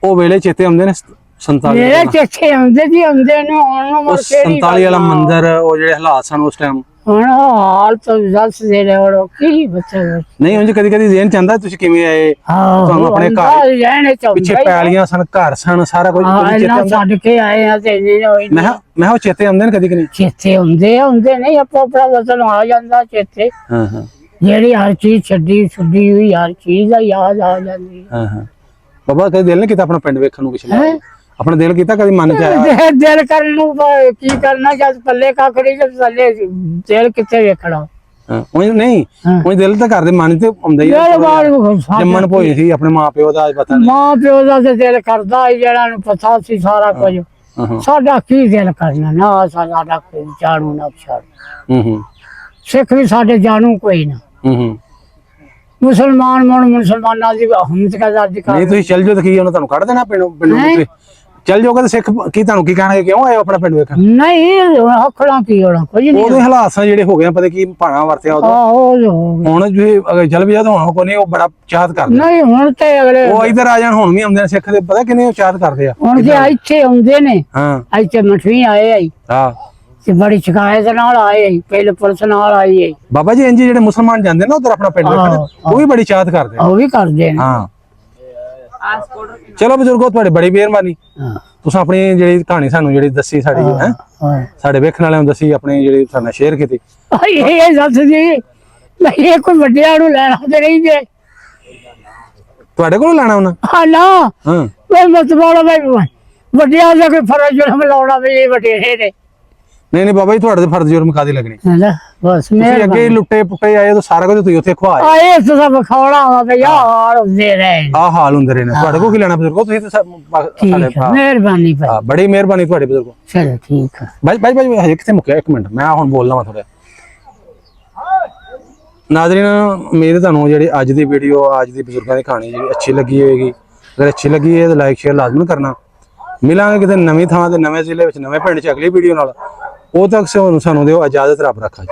ਉਹ ਵੇਲੇ ਚੇਤੇ ਆਉਂਦੇ ਨੇ 47 ਮੇਰੇ ਚੇਤੇ ਆਉਂਦੇ ਜੀ ਆਉਂਦੇ ਨੇ। ਹੁਣ 47 ਵਾਲਾ ਮੰਦਿਰ, ਉਹ ਜਿਹੜੇ ਹਾਲਾਤ ਸਨ ਉਸ ਟਾਈਮ? ਹੁਣ ਹਾਲ ਤਾਂ ਦੱਸ ਦੇ ਰਹੇ ਹੋ ਕੀ ਬੱਚਾ ਨਹੀਂ ਉਂਝ ਕਦੀ ਕਦੀ ਜ਼ੇਨ ਚਾਹੁੰਦਾ ਤੁਸੀਂ ਕਿਵੇਂ ਆਏ ਤੁਹਾਨੂੰ ਆਪਣੇ ਘਰ ਰਹਿਣੇ ਪਿੱਛੇ ਚਾਹੁੰਦਾ ਪੈਲੀਆਂ ਸਨ, ਘਰ ਸਨ, ਸਾਰਾ ਕੁਝ ਹਾਂ ਚੇਤੇ ਇਹਨਾਂ ਆਉਂਦਾ? ਛੱਡ ਕੇ ਆਏ ਆ ਤੇ ਇੰਨੇ ਹੋਏ ਮੈਂ ਕਿਹਾ ਉਹ ਚੇਤੇ ਆਉਂਦੇ ਨੇ ਕਦੀ ਕਿ ਨਹੀਂ? ਚੇਤੇ ਹੁੰਦੇ ਨਹੀਂ ਆਪੋ ਆਪਣਾ ਵਤਨ ਆ ਜਾਂਦਾ ਚੇਤੇ। ਹਾਂ ਹਾਂ ਜਿਹੜੀ ਹਰ ਚੀਜ਼ ਛੱਡੀ ਹੋਈ ਹਰ ਚੀਜ਼ ਦਾ ਯਾਦ ਆ ਜਾਂਦੀ ਹਾਂ ਹਾਂ ਬਾਬਾ ਕਦੇ ਦਿਲ ਨਹੀਂ ਕੀਤਾ ਆਪਣਾ ਪਿੰਡ ਵੇਖਣ ਨੂੰ ਕਿਸੇ ਹੈ। ਨੇ? ਆਪਣਾ ਦਿਲ ਕੀਤਾ ਕਦੀ ਮਨ ਚ ਆਇਆ? ਦਿਲ ਕਰਨ ਨੂੰ ਕੀ ਕਰਨਾ ਜਦ ਪੱਲੇ ਕਾਕੜੀ ਜਦ ਥੱਲੇ ਦਿਲ ਕਿੱਥੇ ਵੇਖਣਾ। ਹਾਂ ਉਂਝ ਨਹੀਂ ਉਂਝ ਦਿਲ ਤਾਂ ਕਰਦੇ ਮਨ ਤੇ ਆਉਂਦਾ ਹੀ ਆ। ਜੰਮਣ ਭੋਏ ਸੀ ਆਪਣੇ ਮਾਪਿਓ ਦਾ, ਅੱਜ ਪਤਾ ਨਹੀਂ। ਮਾਂ ਪਿਓ ਦਾ ਤੇ ਦਿਲ ਕਰਦਾ ਸੀ, ਜਿਹੜਾ ਨੂੰ ਪਤਾ ਸੀ ਸਾਰਾ ਕੁਝ। ਹਾਂ ਸਾਡਾ ਕੀ ਦਿਲ ਕਰਨਾ ਨਾ, ਸਾਡਾ ਕੋਈ ਜਾਣੂ ਨਾ ਪਛਾਣ। ਹੂੰ ਸਿੱਖ ਵੀ ਸਾਡੇ ਜਾਣੂ ਕੋਈ ਨਾ। ਹੂੰ ਮੁਸਲਮਾਨ ਮੁਸਲਮਾਨਾਂ ਦੀ ਹਮਦ ਕਰਦਾ ਅੱਜ ਨਹੀਂ ਤੁਸੀਂ ਚੱਲ ਜਾਓ ਤਾਂ ਕੀ ਉਹਨਾਂ ਤੁਹਾਨੂੰ ਕੱਢ ਦੇਣਾ ਪਿੰਡੋਂ? ਤੁਸੀਂ ਚੱਲ ਜਾਓਗੇ ਤਾਂ ਸਿੱਖ ਕੀ ਤੁਹਾਨੂੰ ਕੀ ਕਹਿਣਗੇ, ਕਿਉਂ ਆਏ ਹੋ ਆਪਣਾ ਪਿੰਡ ਵੇਖਣ? ਨਹੀਂ ਹੱਖਣਾ ਕੀ ਹੋਣਾ ਕੁਝ ਨਹੀਂ। ਉਹਦੇ ਹਾਲਾਤ ਸਨ ਜਿਹੜੇ ਹੋ ਗਏ, ਪਤਾ ਕੀ ਭਾਣਾ ਵਰਤਿਆ ਉਦੋਂ। ਹੁਣ ਜੇ ਅਗਰ ਚੱਲ ਵੀ ਜਾ ਤਾਂ ਹੁਣ ਕੋਈ ਨਹੀਂ, ਉਹ ਬੜਾ ਚਾਹਤ ਕਰਦੇ। ਨਹੀਂ ਹੁਣ ਤੇ ਅਗਲੇ ਉਹ ਇੱਧਰ ਆ ਜਾਣ ਹੁਣ ਵੀ ਆਉਂਦੇ ਨੇ ਸਿੱਖ ਦੇ, ਪਤਾ ਕਿੰਨੇ ਉਹ ਚਾਹਤ ਕਰਦੇ ਆ। ਹੁਣ ਜੇ ਇੱਥੇ ਆਉਂਦੇ ਨੇ, ਹਾਂ ਇੱਥੇ ਮਠਵੀ ਆਏ ਆਈ ਹਾਂ ਤੇ ਬੜੀ ਸ਼ਿਕਾਇਤ ਨਾਲ ਆਏ ਆਈ, ਪਹਿਲੇ ਪੁਲਿਸ ਨਾਲ ਆਈ ਆਈ। ਬਾਬਾ ਜੀ ਇੰਜ ਜਿਹੜੇ ਮੁਸਲਮਾਨ ਜਾਂਦੇ ਨੇ ਉਧਰ ਆਪਣਾ ਪਿੰਡ ਵੇਖਣ, ਉਹ ਵੀ ਬੜੀ ਚਾਹਤ ਕਰਦੇ ਆ। ਉਹ ਵੀ ਕਰਦੇ ਨੇ। ਹਾਂ ਚਲੋ ਬਜ਼ੁਰਗੋ ਤੁਹਾਡੀ ਬੜੀ ਮਿਹਰਬਾਨੀ, ਤੁਸੀਂ ਆਪਣੀ ਜਿਹੜੀ ਕਹਾਣੀ ਸਾਨੂੰ ਜਿਹੜੀ ਦੱਸੀ ਸਾਡੀ ਹੈ ਸਾਡੇ ਵੇਖਣ ਵਾਲਿਆਂ ਨੂੰ ਦੱਸੀ, ਆਪਣੀ ਜਿਹੜੀ ਸਾਡੇ ਨਾਲ ਸ਼ੇਅਰ ਕੀਤੀ। ਇਹ ਦੱਸ ਜੀ ਇਹ ਕੋਈ ਵੱਡਿਆਂ ਨੂੰ ਲੈਣਾ ਤੇ ਨਹੀਂ ਜੇ ਤੁਹਾਡੇ ਕੋਲੋਂ ਲੈਣਾ ਉਹਨਾਂ? ਹਾਂ ਨਾ ਹਾਂ ਵੇ ਮਤਲਬ ਵੱਡਿਆਂ ਦਾ ਕੋਈ ਫਰਜ਼ ਜੁਰਮ ਲਾਉਣਾ ਵੀ ਇਹ ਵਡੇਰੇ ਨੇ। ਨਹੀਂ ਬਾਬਾ ਜੀ ਤੁਹਾਡੇ ਤੇ ਫਰਜ਼ ਜੁਰਮ ਕਾਦੀ ਲੱਗਣੀ? ਬਸ ਤੁਸੀਂ ਅੱਗੇ ਹੀ ਲੁੱਟੇ ਪੁੱਟੇ ਆਏ ਤਾਂ ਸਾਰਾ ਕੁਝ ਤੁਸੀਂ ਉੱਥੇ ਖਵਾਏ। ਆਏ ਸਭ ਖਾਣਾ ਵਾ ਬਈ ਹਾਲ ਹੁੰਦੇ ਰਹੇ। ਆਹ ਹਾਲ ਹੁੰਦੇ ਰਹੇ ਨੇ, ਤੁਹਾਡੇ ਕੋਲ ਕੀ ਲੈਣਾ ਬਜ਼ੁਰਗੋ? ਤੁਸੀਂ ਤਾਂ ਸਾਡੇ ਭਰਾ। ਮਿਹਰਬਾਨੀ ਭਾਈ, ਬੜੀ ਮਿਹਰਬਾਨੀ ਤੁਹਾਡੀ ਬਜ਼ੁਰਗੋ। ਚਲੋ ਠੀਕ ਹੈ ਬਾਈ ਹਜੇ ਕਿੱਥੇ ਮੁੱਕਿਆ? ਇੱਕ ਮਿੰਟ ਮੈਂ ਹੁਣ ਬੋਲਣਾ ਵਾ ਥੋੜਾ। ਨਾਜ਼ਰੀਨ ਉਮੀਦ ਤੁਹਾਨੂੰ ਜਿਹੜੀ ਅੱਜ ਦੀ ਵੀਡੀਓ, ਅੱਜ ਦੀ ਬਜ਼ੁਰਗਾਂ ਦੀ ਕਹਾਣੀ ਜਿਹੜੀ ਅੱਛੀ ਲੱਗੀ ਹੋਏਗੀ। ਅਗਰ ਅੱਛੀ ਲੱਗੀ ਹੈ ਤਾਂ ਲਾਈਕ ਸ਼ੇਅਰ ਲਾਜ਼ਮੀ ਕਰਨਾ। ਮਿਲਾਂਗੇ ਕਿਤੇ ਨਵੀਂ ਥਾਂ ਤੇ ਨਵੇਂ ਜ਼ਿਲ੍ਹੇ ਵਿੱਚ ਨਵੇਂ ਪਿੰਡ 'ਚ ਅਗਲੀ ਵੀਡੀਓ ਨਾਲ। ਉਹ ਤੱਕ ਸਾਨੂੰ ਦਿਓ ਇਜਾਜ਼ਤ, ਰੱਬ ਰੱਖਾ ਜੀ।